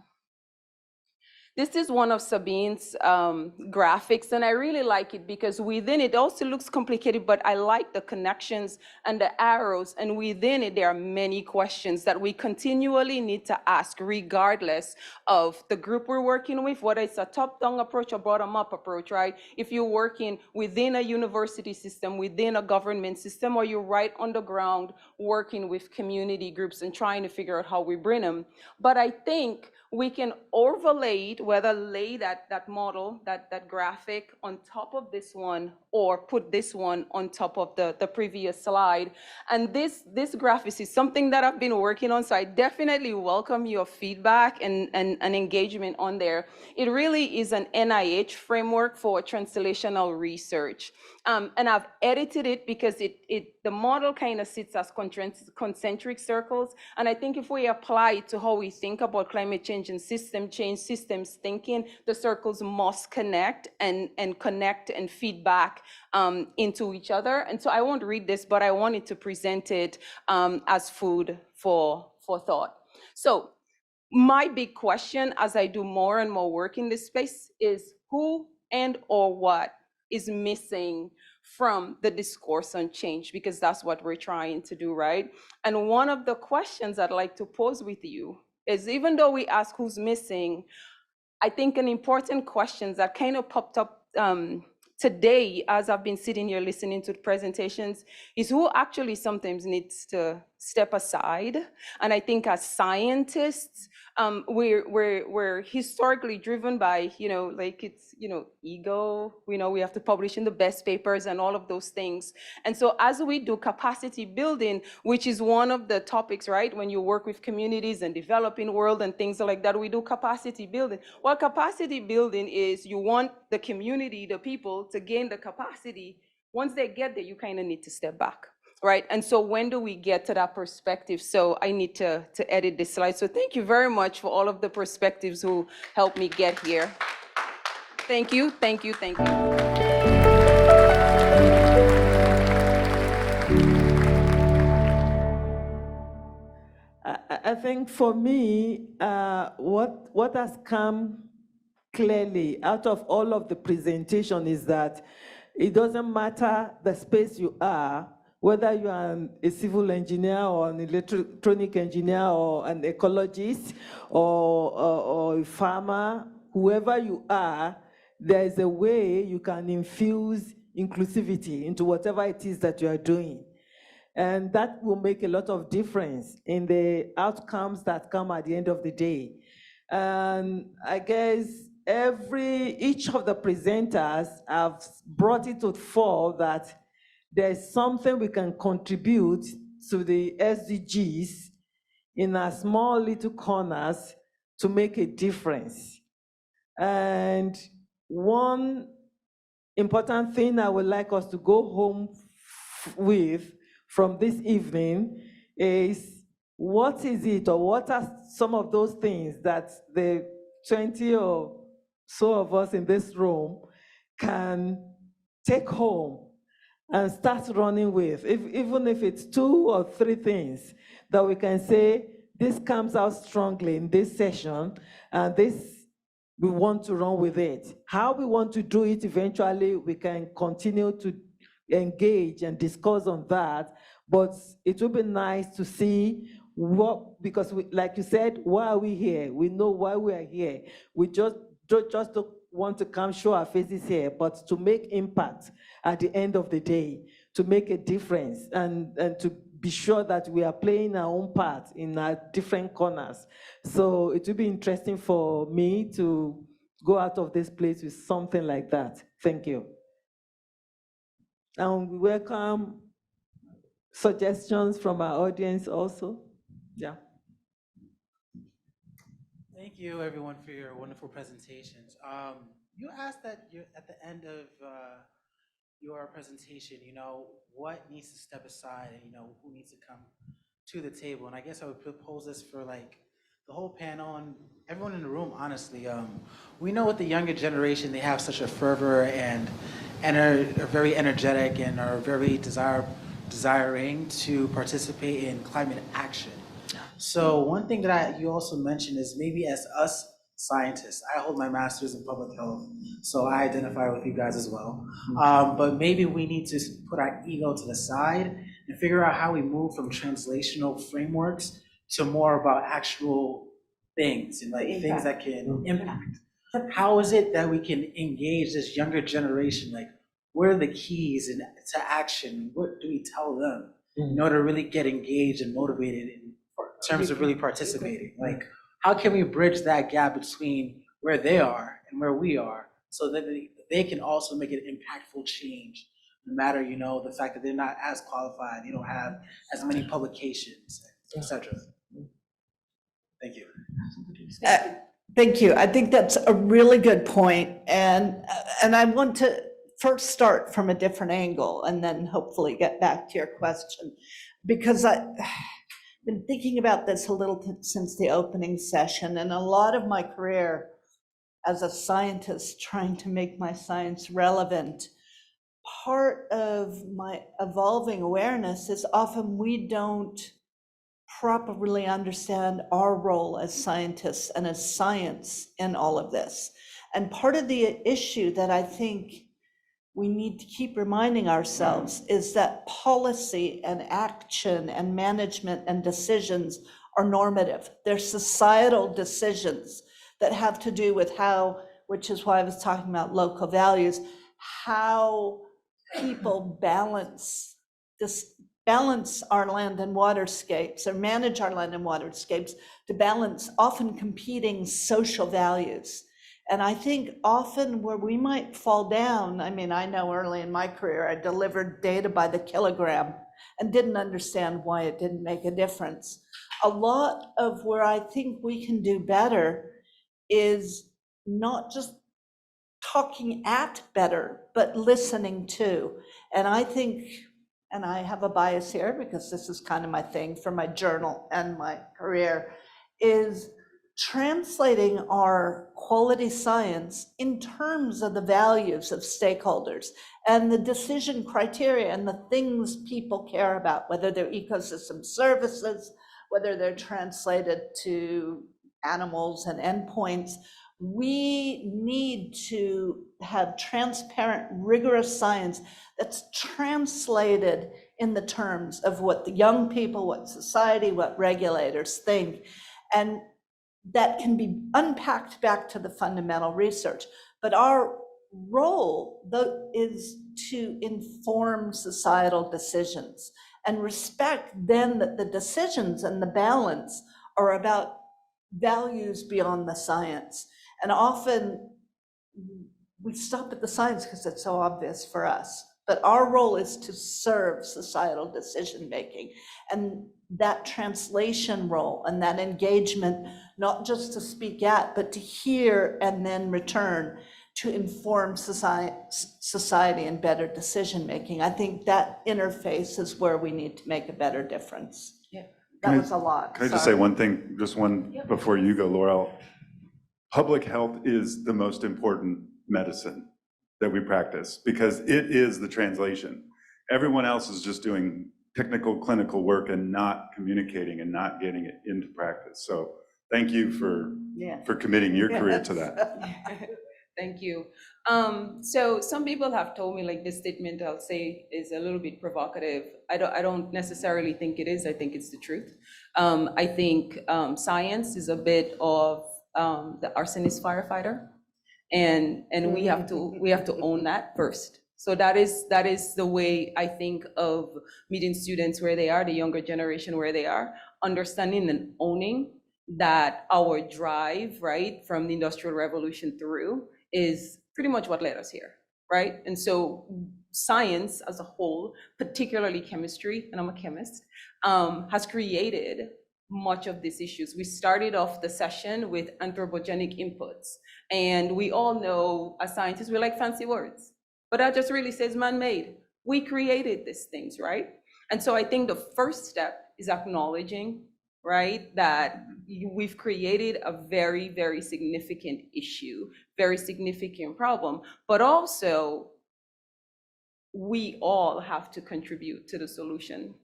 This is one of Sabine's graphics, and I really like it because within it also looks complicated, but I like the connections and the arrows, and within it there are many questions that we continually need to ask regardless of the group we're working with, whether it's a top-down approach or bottom-up approach, right? If you're working within a university system, within a government system, or you're right on the ground working with community groups and trying to figure out how we bring them. But I think we can overlay it, whether lay that model, that graphic on top of this one, or put this one on top of the previous slide. And this graphic is something that I've been working on, so I definitely welcome your feedback and engagement on there. It really is an NIH framework for translational research. And I've edited it because the model kind of sits as concentric circles. And I think if we apply it to how we think about climate change and system change, systems thinking, the circles must connect and connect and feedback into each other. And so I won't read this, but I wanted to present it as food for thought. So my big question as I do more and more work in this space is who and or what is missing from the discourse on change, because that's what we're trying to do, right? And one of the questions I'd like to pose with you is, even though we ask who's missing, I think an important question that kind of popped up today as I've been sitting here listening to the presentations is who actually sometimes needs to step aside. And I think as scientists, we're historically driven by, like it's, ego, we have to publish in the best papers and all of those things. And so as we do capacity building, which is one of the topics, right? When you work with communities and developing world and things like that, we do capacity building. Well, capacity building is you want the community, the people to gain the capacity. Once they get there, you kind of need to step back. Right, and so when do we get to that perspective? So I need to edit this slide. So thank you very much for all of the perspectives who helped me get here. Thank you, thank you, thank you. I think for me, what has come clearly out of all of the presentation is that it doesn't matter the space you are, whether you are a civil engineer or an electronic engineer or an ecologist or a farmer, whoever you are, there is a way you can infuse inclusivity into whatever it is that you are doing. And that will make a lot of difference in the outcomes that come at the end of the day. And I guess each of the presenters have brought it to the fore that there's something we can contribute to the SDGs in our small little corners to make a difference. And one important thing I would like us to go home with from this evening is, what is it, or what are some of those things that the 20 or so of us in this room can take home and start running with, even if it's 2 or 3 things that we can say, this comes out strongly in this session, and this, we want to run with it. How we want to do it eventually, we can continue to engage and discuss on that, but it would be nice to see what, because we, like you said, why are we here? We know why we are here. We just don't want to come show our faces here, but to make impact at the end of the day, to make a difference, and to be sure that we are playing our own part in our different corners. So it will be interesting for me to go out of this place with something like that. Thank you. And we welcome suggestions from our audience also. Yeah. Thank you, everyone, for your wonderful presentations. You asked that at the end of your presentation, what needs to step aside and, who needs to come to the table. And I guess I would propose this for like the whole panel and everyone in the room, honestly. We know with the younger generation, they have such a fervor and are very energetic and are very desiring to participate in climate action. So one thing that you also mentioned is maybe as us scientists, I hold my master's in public health, so I identify with you guys as well. But maybe we need to put our ego to the side and figure out how we move from translational frameworks to more about actual things and like things that can impact. How is it that we can engage this younger generation? Like, what are the keys to action? What do we tell them in order to really get engaged and motivated in terms of really participating? Like, how can we bridge that gap between where they are and where we are so that they can also make an impactful change, no matter, the fact that they're not as qualified, they don't have as many publications, etc. Thank you. Thank you. I think that's a really good point. And I want to first start from a different angle and then hopefully get back to your question, because I've been thinking about this a little since the opening session, and a lot of my career as a scientist trying to make my science relevant, part of my evolving awareness is often we don't properly understand our role as scientists and as science in all of this. And part of the issue that I think we need to keep reminding ourselves is that policy and action and management and decisions are normative. They're societal decisions that have to do with how, which is why I was talking about local values, how people balance our land and waterscapes, or manage our land and waterscapes to balance often competing social values. And I think often where we might fall down, I mean, I know early in my career, I delivered data by the kilogram and didn't understand why it didn't make a difference. A lot of where I think we can do better is not just talking at better, but listening to. And I think, and I have a bias here because this is kind of my thing for my journal and my career, is translating our quality science in terms of the values of stakeholders and the decision criteria and the things people care about, whether they're ecosystem services, whether they're translated to animals and endpoints, We need to have transparent, rigorous science that's translated in the terms of what the young people, what society, what regulators think, and that can be unpacked back to the fundamental research. But our role is to inform societal decisions and respect then that the decisions and the balance are about values beyond the science. And often we stop at the science because it's so obvious for us. But our role is to serve societal decision-making. And that translation role and that engagement, not just to speak at, but to hear and then return to inform society and better decision-making. I think that interface is where we need to make a better difference. Yeah. That was a lot. Can I just say one thing, just one before you go, Laurel? Public health is the most important medicine that we practice because it is the translation. Everyone else is just doing technical clinical work and not communicating and not getting it into practice. So thank you for committing your career to that. Thank you. So some people have told me like this statement I'll say is a little bit provocative. I don't necessarily think it is. I think it's the truth. I think science is a bit of the arsonist firefighter, and we have to own that first. So that is the way I think of meeting students where they are, the younger generation where they are, understanding and owning that our drive, right, from the Industrial Revolution through is pretty much what led us here, right? And so science as a whole, particularly chemistry, and I'm a chemist, has created much of these issues. We started off the session with anthropogenic inputs, and we all know as scientists, we like fancy words, but that just really says man-made. We created these things, right? And so I think the first step is acknowledging, right, that we've created a very, very significant issue, very significant problem, but also we all have to contribute to the solution.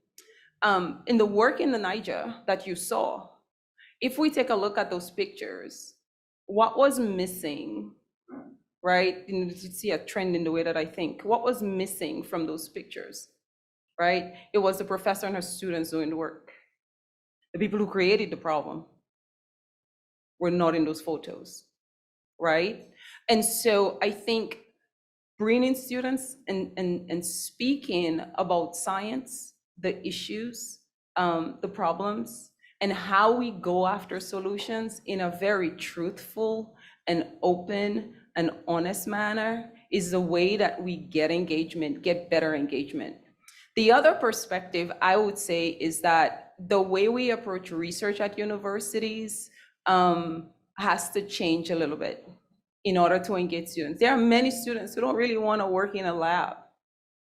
In the work in the Niger that you saw, if we take a look at those pictures, what was missing, right? You see a trend in the way that I think. What was missing from those pictures, right? It was the professor and her students doing the work. The people who created the problem were not in those photos, right? And so I think bringing students and speaking about science, the issues, the problems, and how we go after solutions in a very truthful and open and honest manner is the way that we get engagement, get better engagement. The other perspective I would say is that the way we approach research at universities has to change a little bit in order to engage students. There are many students who don't really want to work in a lab,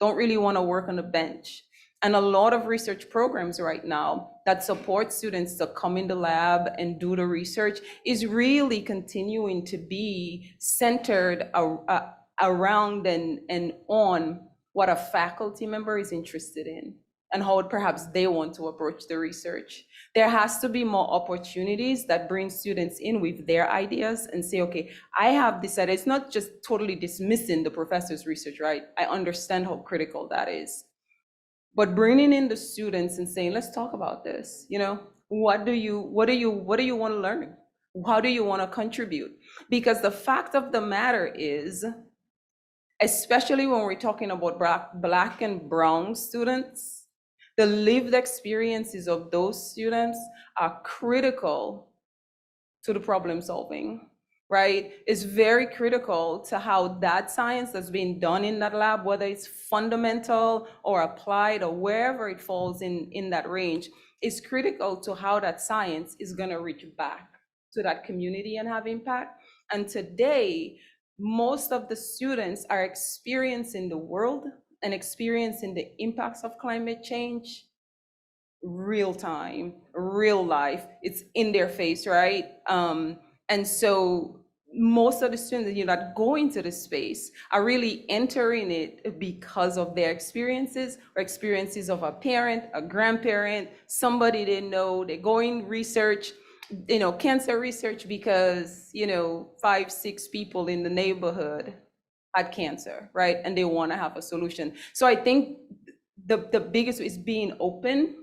don't really want to work on a bench. And a lot of research programs right now that support students to come in the lab and do the research is really continuing to be centered around and on what a faculty member is interested in and how perhaps they want to approach the research. There has to be more opportunities that bring students in with their ideas and say, okay, I have this idea. It's not just totally dismissing the professor's research, right? I understand how critical that is. But bringing in the students and saying, let's talk about this. You know, what do you want to learn? How do you want to contribute? Because the fact of the matter is, especially when we're talking about Black and brown students, the lived experiences of those students are critical to the problem solving, right? It's very critical to how that science that's being done in that lab, whether it's fundamental or applied or wherever it falls in that range, is critical to how that science is gonna reach back to that community and have impact. And today, most of the students are experiencing the world and experiencing the impacts of climate change real time, real life. It's in their face, right? And so most of the students that go into this space are really entering it because of their experiences or experiences of a parent, a grandparent, somebody they know. They're going research cancer research because, 5, 6 people in the neighborhood had cancer, right? And they want to have a solution. So I think the biggest is being open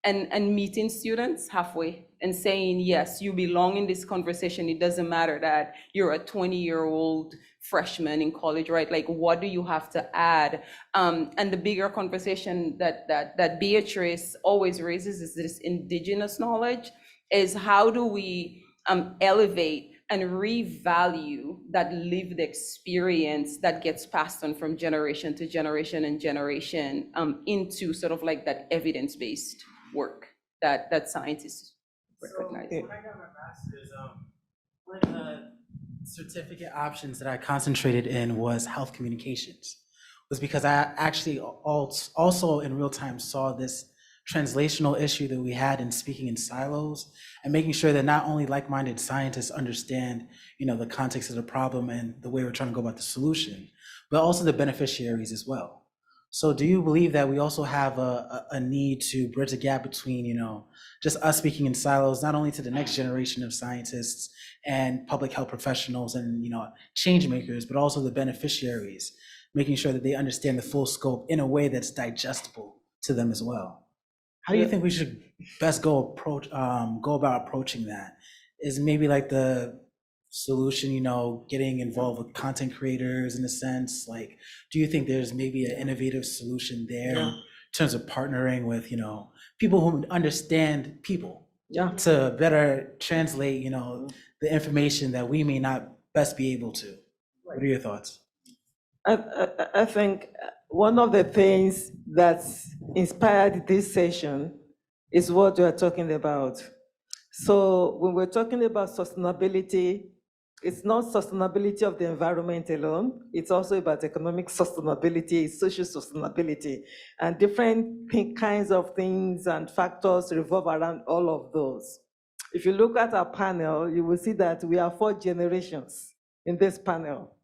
and meeting students halfway and saying, yes, you belong in this conversation. It doesn't matter that you're a 20-year-old freshman in college, right? Like, what do you have to add? And the bigger conversation that Beatrice always raises is this indigenous knowledge, is how do we elevate and revalue that lived experience that gets passed on from generation to generation and generation into sort of like that evidence-based work that scientists recognize. When I got my master's, one of the certificate options that I concentrated in was health communications, was because I actually also in real time saw this translational issue that we had in speaking in silos and making sure that not only like-minded scientists understand, the context of the problem and the way we're trying to go about the solution, but also the beneficiaries as well. So do you believe that we also have a need to bridge the gap between, just us speaking in silos, not only to the next generation of scientists and public health professionals and, change makers, but also the beneficiaries, making sure that they understand the full scope in a way that's digestible to them as well? How do you think we should best go about approaching that? Is maybe like the solution, getting involved with content creators in a sense? Like, do you think there's maybe an innovative solution there in terms of partnering with, people who understand people to better translate, the information that we may not best be able to? What are your thoughts? I think one of the things that's inspired this session is what we are talking about. So when we're talking about sustainability, it's not sustainability of the environment alone. It's also about economic sustainability, social sustainability, and different kinds of things and factors revolve around all of those. If you look at our panel, you will see that we are 4 generations in this panel.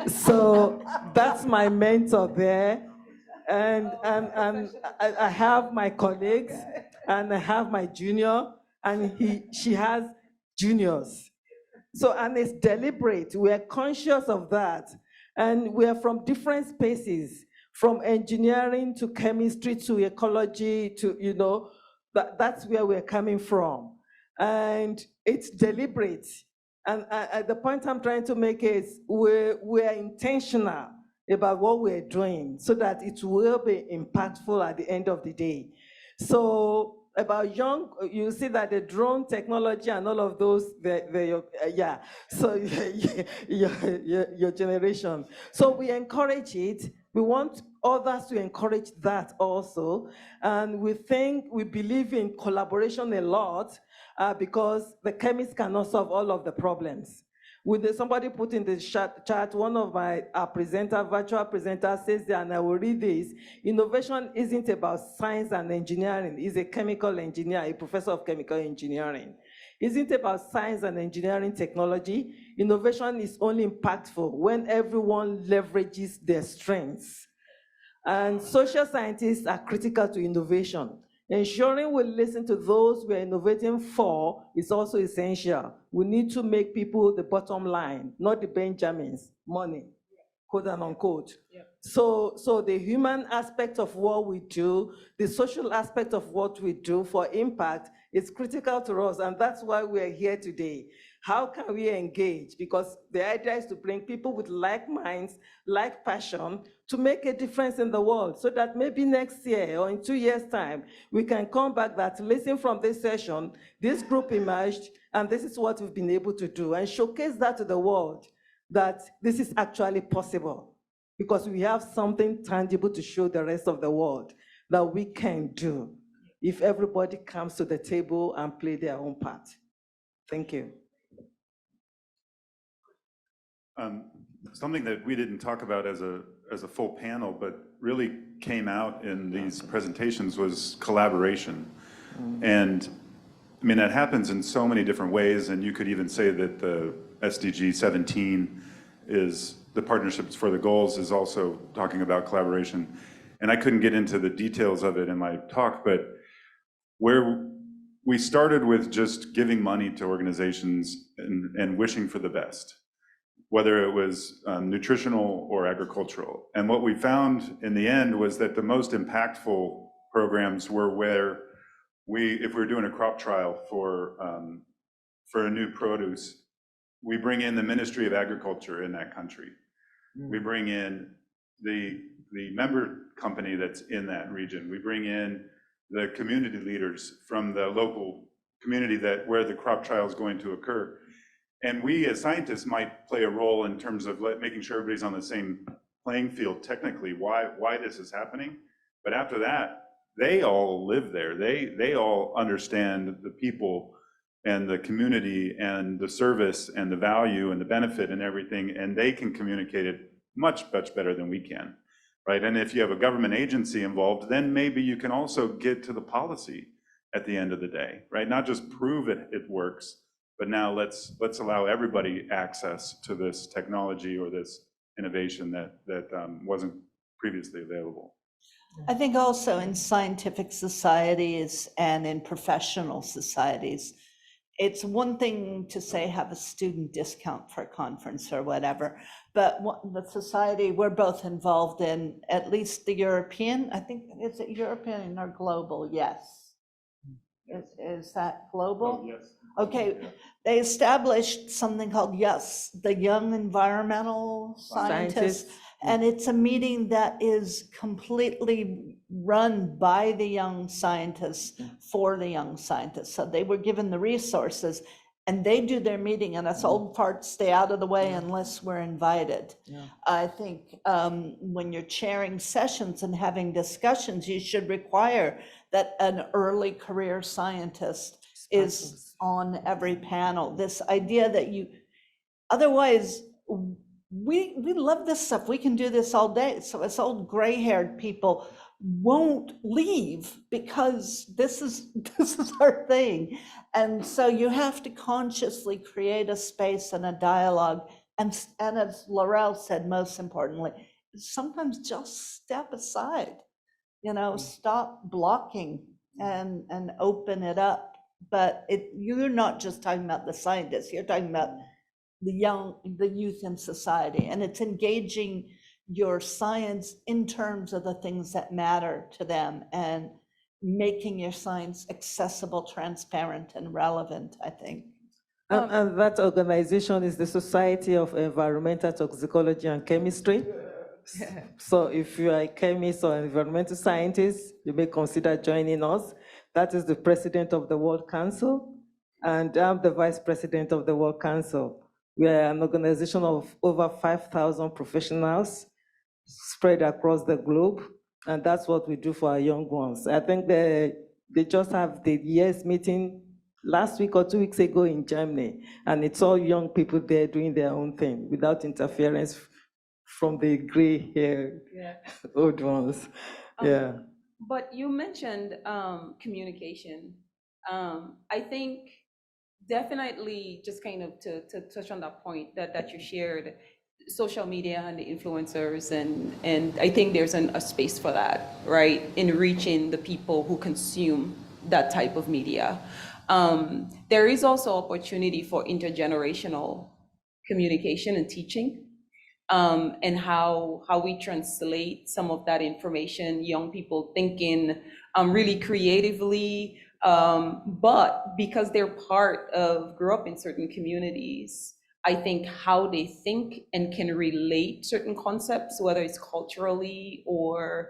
So that's my mentor there. And I have my colleagues, and I have my junior, and she has juniors. So, and it's deliberate. We are conscious of that. And we are from different spaces, from engineering to chemistry to ecology to, that's where we're coming from. And it's deliberate. And the point I'm trying to make is we're intentional about what we're doing so that it will be impactful at the end of the day. So about you see that the drone technology and all of those, so your generation. So we encourage it. We want others to encourage that also. And we believe in collaboration a lot because the chemists cannot solve all of the problems. Somebody put in the chat, one of my virtual presenters says that, and I will read this: innovation isn't about science and engineering. He's a chemical engineer, a professor of chemical engineering. Isn't about science and engineering technology. Innovation is only impactful when everyone leverages their strengths. And social scientists are critical to innovation. Ensuring we listen to those we are innovating for is also essential. We need to make people the bottom line, not the Benjamins, money, quote and unquote. Yeah. So the human aspect of what we do, the social aspect of what we do for impact is critical to us, and that's why we're here today. How can we engage? Because the idea is to bring people with like minds, like passion, to make a difference in the world, so that maybe next year or in 2 years' time, we can come back that, listen from this session, this group emerged, and this is what we've been able to do, and showcase that to the world, that this is actually possible, because we have something tangible to show the rest of the world that we can do if everybody comes to the table and play their own part. Thank you. Something that we didn't talk about as a full panel, but really came out in these presentations, was collaboration. And I mean, that happens in so many different ways, and you could even say that the SDG 17 is the Partnerships for the Goals is also talking about collaboration. And I couldn't get into the details of it in my talk, but where we started with just giving money to organizations and wishing for the best, whether it was nutritional or agricultural. And what we found in the end was that the most impactful programs were where if we're doing a crop trial for a new produce, we bring in the Ministry of Agriculture in that country. We bring in the member company that's in that region. We bring in the community leaders from the local community where the crop trial is going to occur. And we as scientists might play a role in terms of making sure everybody's on the same playing field technically, why this is happening. But after that, they all live there. They all understand the people and the community and the service and the value and the benefit and everything, and they can communicate it much, much better than we can, right? And if you have a government agency involved, then maybe you can also get to the policy at the end of the day, right? Not just prove it works, but now let's allow everybody access to this technology or this innovation that wasn't previously available. I think also in scientific societies and in professional societies, it's one thing to say have a student discount for a conference or whatever, but the society we're both involved in, at least the European, I think, is it European or global? Yes. Is that global? Oh, yes. Okay, they established something called the Young Environmental Scientists. And it's a meeting that is completely run by the young scientists for the young scientists. So they were given the resources and they do their meeting, and us old farts stay out of the way unless we're invited. I think when you're chairing sessions and having discussions, you should require that an early career scientist is on every panel. This idea that otherwise, we love this stuff. We can do this all day. So us old gray-haired people won't leave because this is our thing. And so you have to consciously create a space and a dialogue. And as Laurel said, most importantly, sometimes just step aside, stop blocking and open it up. But you're not just talking about the scientists, you're talking about the youth in society, and it's engaging your science in terms of the things that matter to them and making your science accessible, transparent, and relevant, I think. And that organization is the Society of Environmental Toxicology and Chemistry. So if you are a chemist or environmental scientist, you may consider joining us. That is the president of the World Council, and I'm the vice president of the World Council. We are an organization of over 5,000 professionals spread across the globe, and that's what we do for our young ones. I think they just have the year's meeting last week or 2 weeks ago in Germany, and it's all young people there doing their own thing without interference from the gray-haired old ones. But you mentioned communication. I think definitely just kind of to touch on that point that you shared, social media and the influencers, and I think there's a space for that, right, in reaching the people who consume that type of media. There is also opportunity for intergenerational communication and teaching, and how we translate some of that information, young people thinking really creatively, but because they're grew up in certain communities, I think how they think and can relate certain concepts, whether it's culturally or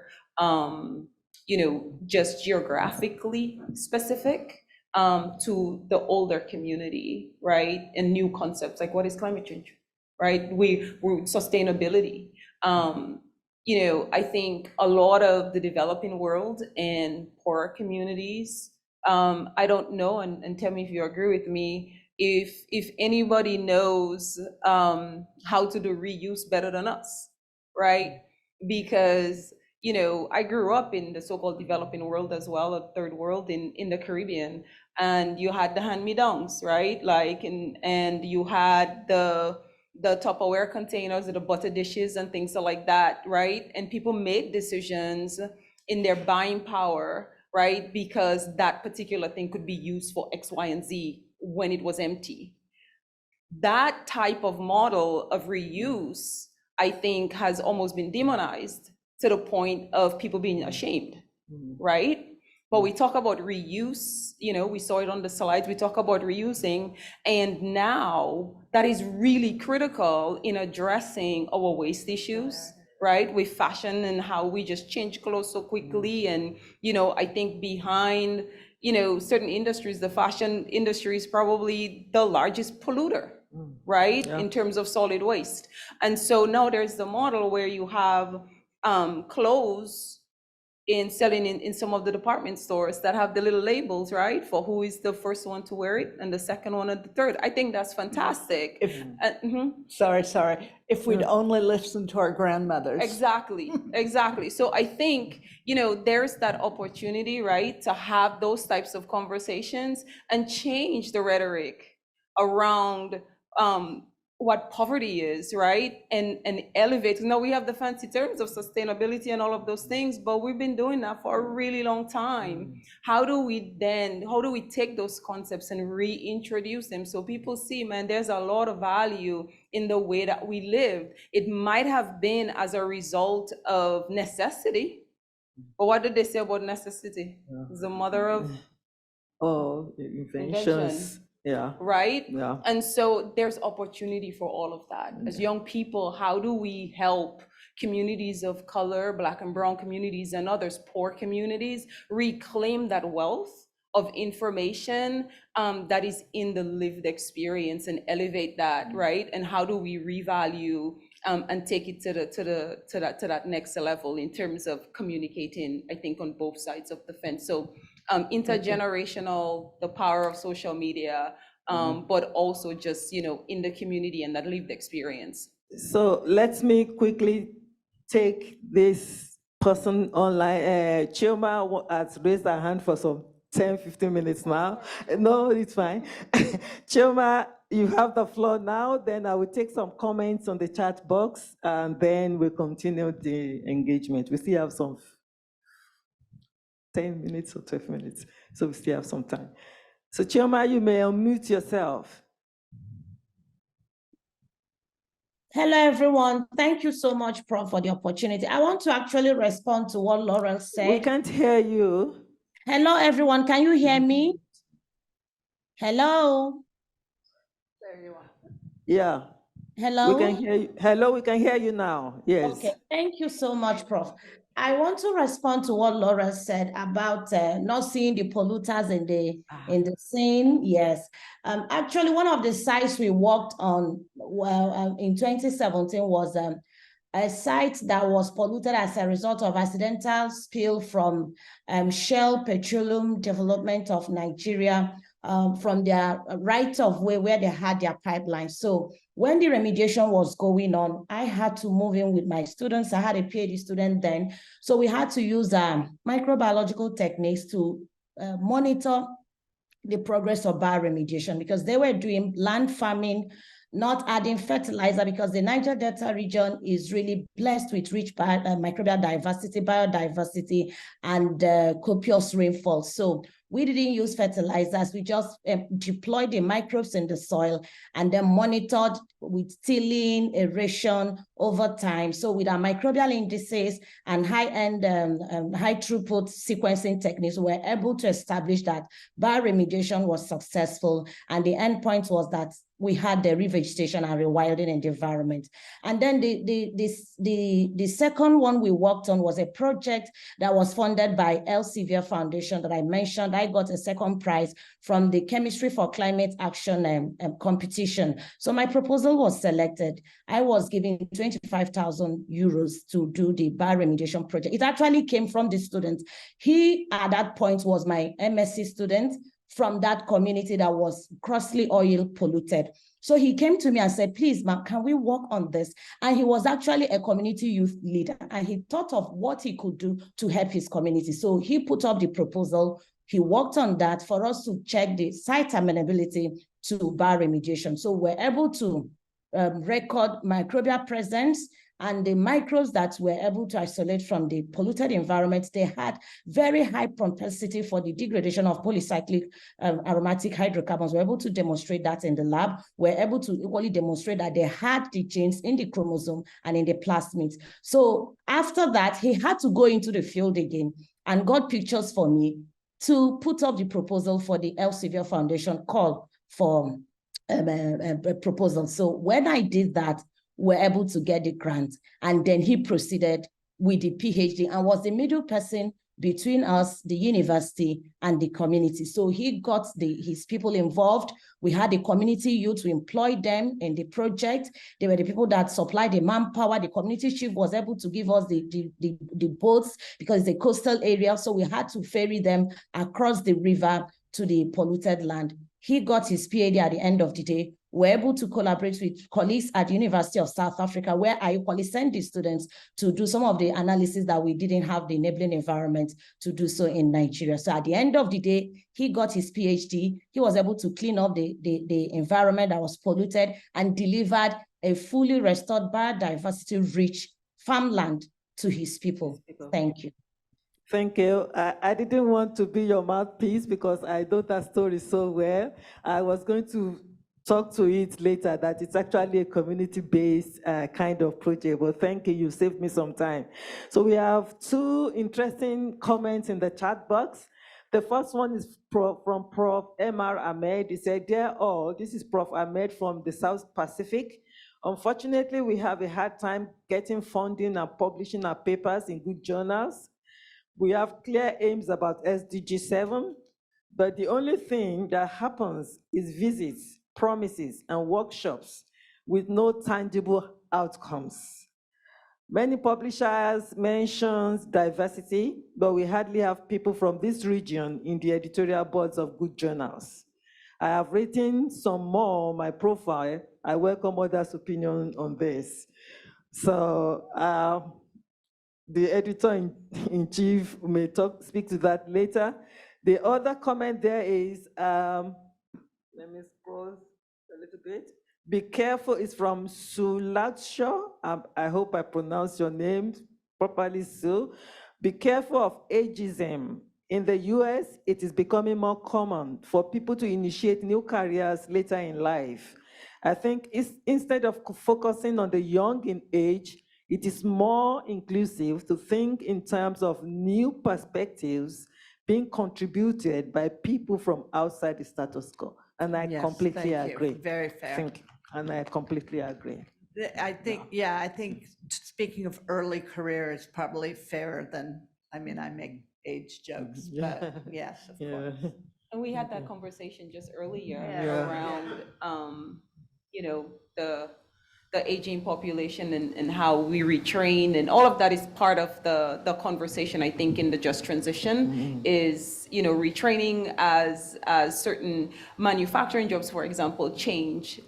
just geographically specific, to the older community, right? And new concepts like what is climate change, right? Sustainability. I think a lot of the developing world and poorer communities, I don't know, and tell me if you agree with me, if anybody knows how to do reuse better than us, right? Because I grew up in the so-called developing world as well, a third world in the Caribbean, and you had the hand-me-downs, right? And you had the Tupperware containers, the butter dishes and things like that, right? And people made decisions in their buying power, right? Because that particular thing could be used for X, Y, and Z when it was empty. That type of model of reuse, I think, has almost been demonized to the point of people being ashamed, right? But we talk about reuse, you know, we saw it on the slides, we talk about reusing, and now that is really critical in addressing our waste issues, right? With fashion and how we just change clothes so quickly. And, you know, I think behind, you know, certain industries, the fashion industry is probably the largest polluter, right? Yeah. In terms of solid waste. And so now there's the model where you have clothes selling in some of the department stores that have the little labels, right? For who is the first one to wear it and the second one and the third. I think that's fantastic. Sorry. If we'd only listened to our grandmothers. Exactly, exactly. So I think, you know, there's that opportunity, right, to have those types of conversations and change the rhetoric around what poverty is, right? And elevate. Now we have the fancy terms of sustainability and all of those things, but we've been doing that for a really long time. How do we take those concepts and reintroduce them so people see, man, there's a lot of value in the way that we lived. It might have been as a result of necessity, but what did they say about necessity? It's the mother of inventions. Yeah. Right? Yeah. And so there's opportunity for all of that. As young people, how do we help communities of color, Black and brown communities and others, poor communities, reclaim that wealth of information that is in the lived experience and elevate that, right? And how do we revalue and take it to that next level in terms of communicating, I think, on both sides of the fence. So intergenerational, the power of social media, but also just, you know, in the community and that lived experience. So let me quickly take this person online. Chioma has raised her hand for some 10, 15 minutes now. No, it's fine. Chioma, you have the floor now. Then I will take some comments on the chat box, and then we'll continue the engagement. We still have some 10 minutes or 12 minutes, so we still have some time. So Chioma, you may unmute yourself. Hello, everyone. Thank you so much, Prof, for the opportunity. I want to actually respond to what Laurel said. We can't hear you. Hello, everyone. Can you hear me? Hello? There you are. Yeah. Hello? We can hear you. Hello, we can hear you now. Yes. Okay. Thank you so much, Prof. I want to respond to what Laura said about not seeing the polluters in the scene. Yes. Actually, one of the sites we worked on in 2017 was a site that was polluted as a result of accidental spill from Shell Petroleum Development of Nigeria, from their right of way where they had their pipeline. So when the remediation was going on, I had to move in with my students. I had a PhD student then. So we had to use microbiological techniques to monitor the progress of bioremediation, because they were doing land farming, not adding fertilizer, because the Niger Delta region is really blessed with rich microbial diversity, biodiversity, and copious rainfall. So we didn't use fertilizers. We just deployed the microbes in the soil and then monitored with tilling, aeration over time. So with our microbial indices and high-end, high-throughput sequencing techniques, we were able to establish that bioremediation was successful. And the endpoint was that we had the revegetation and rewilding in the environment. And then the second one we worked on was a project that was funded by Elsevier Foundation that I mentioned. I got a second prize from the Chemistry for Climate Action competition. So my proposal was selected. I was given 25,000 euros to do the bioremediation project. It actually came from the student. He, at that point, was my MSc student from that community that was grossly oil polluted. So he came to me and said, please, ma'am, can we work on this? And he was actually a community youth leader, and he thought of what he could do to help his community. So he put up the proposal. He worked on that for us to check the site amenability to bioremediation. So we're able to record microbial presence And the microbes that were able to isolate from the polluted environment, they had very high propensity for the degradation of polycyclic aromatic hydrocarbons. We're able to demonstrate that in the lab. We're able to equally demonstrate that they had the genes in the chromosome and in the plasmids. So after that, he had to go into the field again and got pictures for me to put up the proposal for the Elsevier Foundation call for a proposal. So when I did that, we're able to get the grant. And then he proceeded with the PhD and was the middle person between us, the university, and the community. So he got his people involved. We had the community youth to employ them in the project. They were the people that supplied the manpower. The community chief was able to give us the boats because it's a coastal area. So we had to ferry them across the river to the polluted land. He got his PhD at the end of the day. We're able to collaborate with colleagues at the University of South Africa, where I equally send the students to do some of the analysis that we didn't have the enabling environment to do so in Nigeria. So at the end of the day, he got his PhD. He was able to clean up the environment that was polluted and delivered a fully restored biodiversity-rich farmland to his people. Thank you. Thank you. I didn't want to be your mouthpiece because I know that story so well. I was going to talk to it later, that it's actually a community-based kind of project, but thank you, you saved me some time. So we have two interesting comments in the chat box. The first one is from Prof. M.R. Ahmed. He said, "Dear all, this is Prof. Ahmed from the South Pacific. Unfortunately, we have a hard time getting funding and publishing our papers in good journals. We have clear aims about SDG 7, but the only thing that happens is visits, promises, and workshops with no tangible outcomes. Many publishers mention diversity, but we hardly have people from this region in the editorial boards of good journals. I have written some more on my profile. I welcome others' opinion on this." So the editor-in-chief may speak to that later. The other comment there is, let me scroll a little bit. "Be careful" is from Sulaksho. I hope I pronounced your name properly, Sue. "Be careful of ageism. In the US, it is becoming more common for people to initiate new careers later in life. I think instead of focusing on the young in age, it is more inclusive to think in terms of new perspectives being contributed by people from outside the status quo." And I completely agree. Very fair. Thank you. And I completely agree. I think speaking of early career is probably fairer than, I mean, I make age jokes, but yes, of course. And we had that conversation just earlier around, you know, the aging population and how we retrain, and all of that is part of the conversation, I think, in the just transition is, you know, retraining as certain manufacturing jobs, for example, change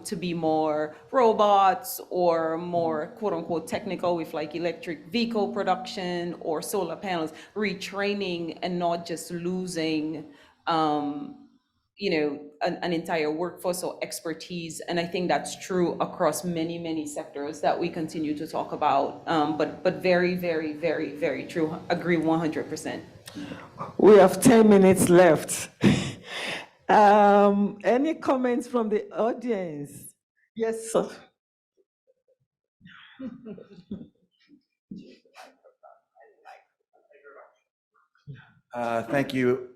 to be more robots or more quote unquote technical with like electric vehicle production or solar panels, retraining and not just losing you know, an entire workforce or expertise. And I think that's true across many, many sectors that we continue to talk about. But very, very, very, very true. Agree 100%. We have 10 minutes left. Any comments from the audience? Yes, sir. Thank you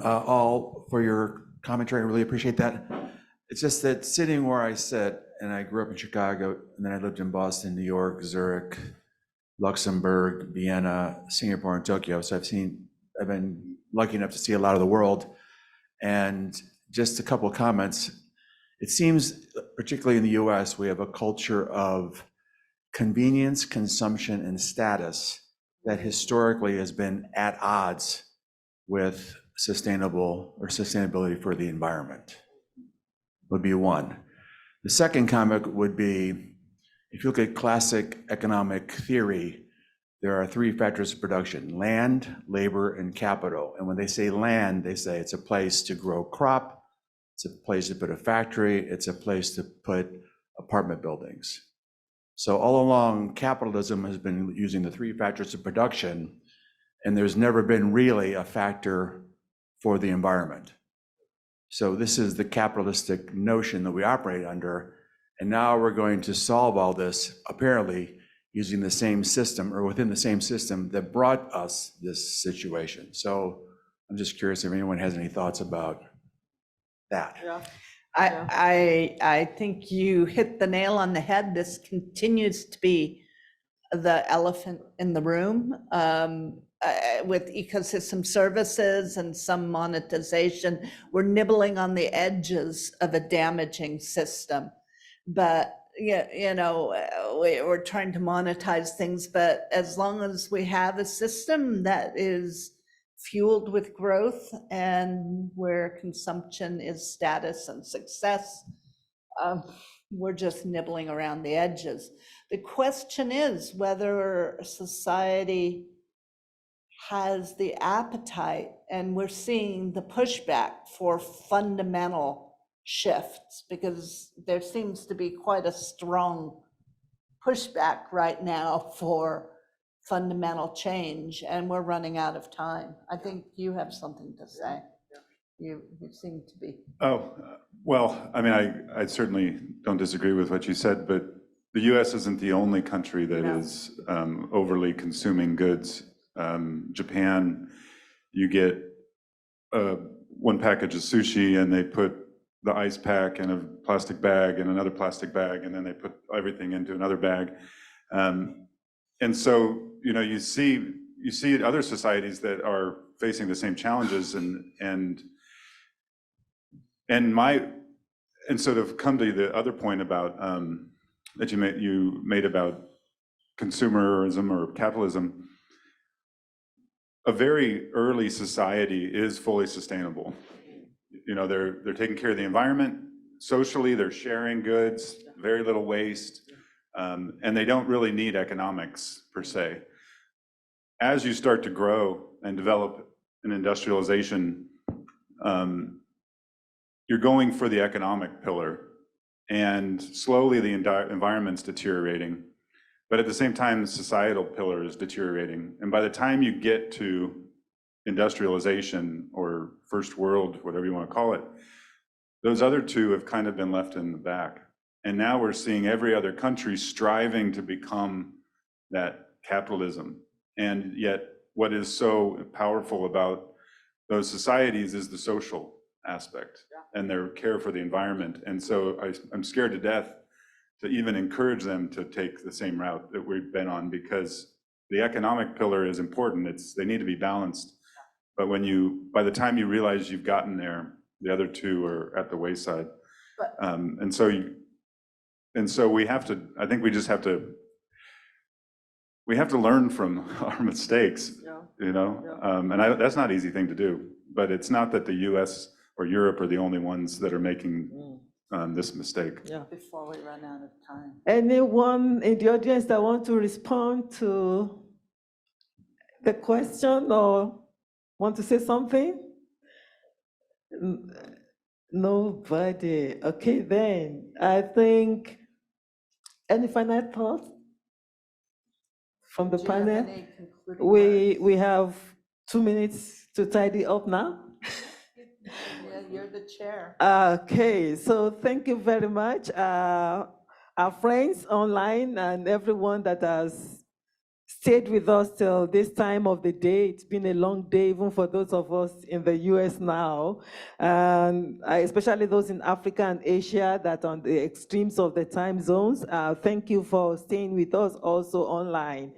all for your commentary. I really appreciate that. It's just that sitting where I sit, and I grew up in Chicago, and then I lived in Boston, New York, Zurich, Luxembourg, Vienna, Singapore, and Tokyo. So I've been lucky enough to see a lot of the world. And just a couple of comments. It seems, particularly in the US, we have a culture of convenience, consumption, and status that historically has been at odds with sustainability for the environment, would be one. The second comment would be, if you look at classic economic theory, there are three factors of production: land, labor, and capital. And when they say land, they say it's a place to grow crop, it's a place to put a factory, it's a place to put apartment buildings. So all along, capitalism has been using the three factors of production, and there's never been really a factor for the environment. So this is the capitalistic notion that we operate under, and now we're going to solve all this, apparently, using the same system or within the same system that brought us this situation. So I'm just curious if anyone has any thoughts about that. Yeah. I think you hit the nail on the head. This continues to be the elephant in the room with ecosystem services and some monetization. We're nibbling on the edges of a damaging system. But we're trying to monetize things, but as long as we have a system that is fueled with growth and where consumption is status and success, we're just nibbling around the edges. The question is whether society has the appetite, and we're seeing the pushback for fundamental shifts, because there seems to be quite a strong pushback right now for fundamental change, and we're running out of time. I think you have something to say. You seem to be. Oh, well, I mean, I certainly don't disagree with what you said, but the US isn't the only country that is overly consuming goods. Japan, you get one package of sushi and they put the ice pack in a plastic bag and another plastic bag, and then they put everything into another bag. And so, you see other societies that are facing the same challenges, and so to come to the other point about that you made about consumerism or capitalism, a very early society is fully sustainable. They're taking care of the environment. Socially, they're sharing goods, very little waste, and they don't really need economics per se. As you start to grow and develop an industrialization, you're going for the economic pillar, and slowly the environment's deteriorating, but at the same time, the societal pillar is deteriorating. And by the time you get to industrialization or first world, whatever you want to call it, those other two have kind of been left in the back. And now we're seeing every other country striving to become that capitalism. And yet what is so powerful about those societies is the social aspect and their care for the environment. And so I'm scared to death to even encourage them to take the same route that we've been on, because the economic pillar is important. They need to be balanced. But by the time you realize you've gotten there, the other two are at the wayside. And so we have to, I think we just have to, learn from our mistakes, and that's not an easy thing to do, but it's not that the US or Europe are the only ones that are making this mistake. Before we run out of time. Anyone in the audience that want to respond to the question or want to say something? Nobody. Okay, then I think, any final thoughts from the panel? We have 2 minutes to tidy up now. Yeah, you're the chair. Okay, so thank you very much, our friends online and everyone that has stayed with us till this time of the day. It's been a long day, even for those of us in the US now, and especially those in Africa and Asia that are on the extremes of the time zones. Thank you for staying with us also online.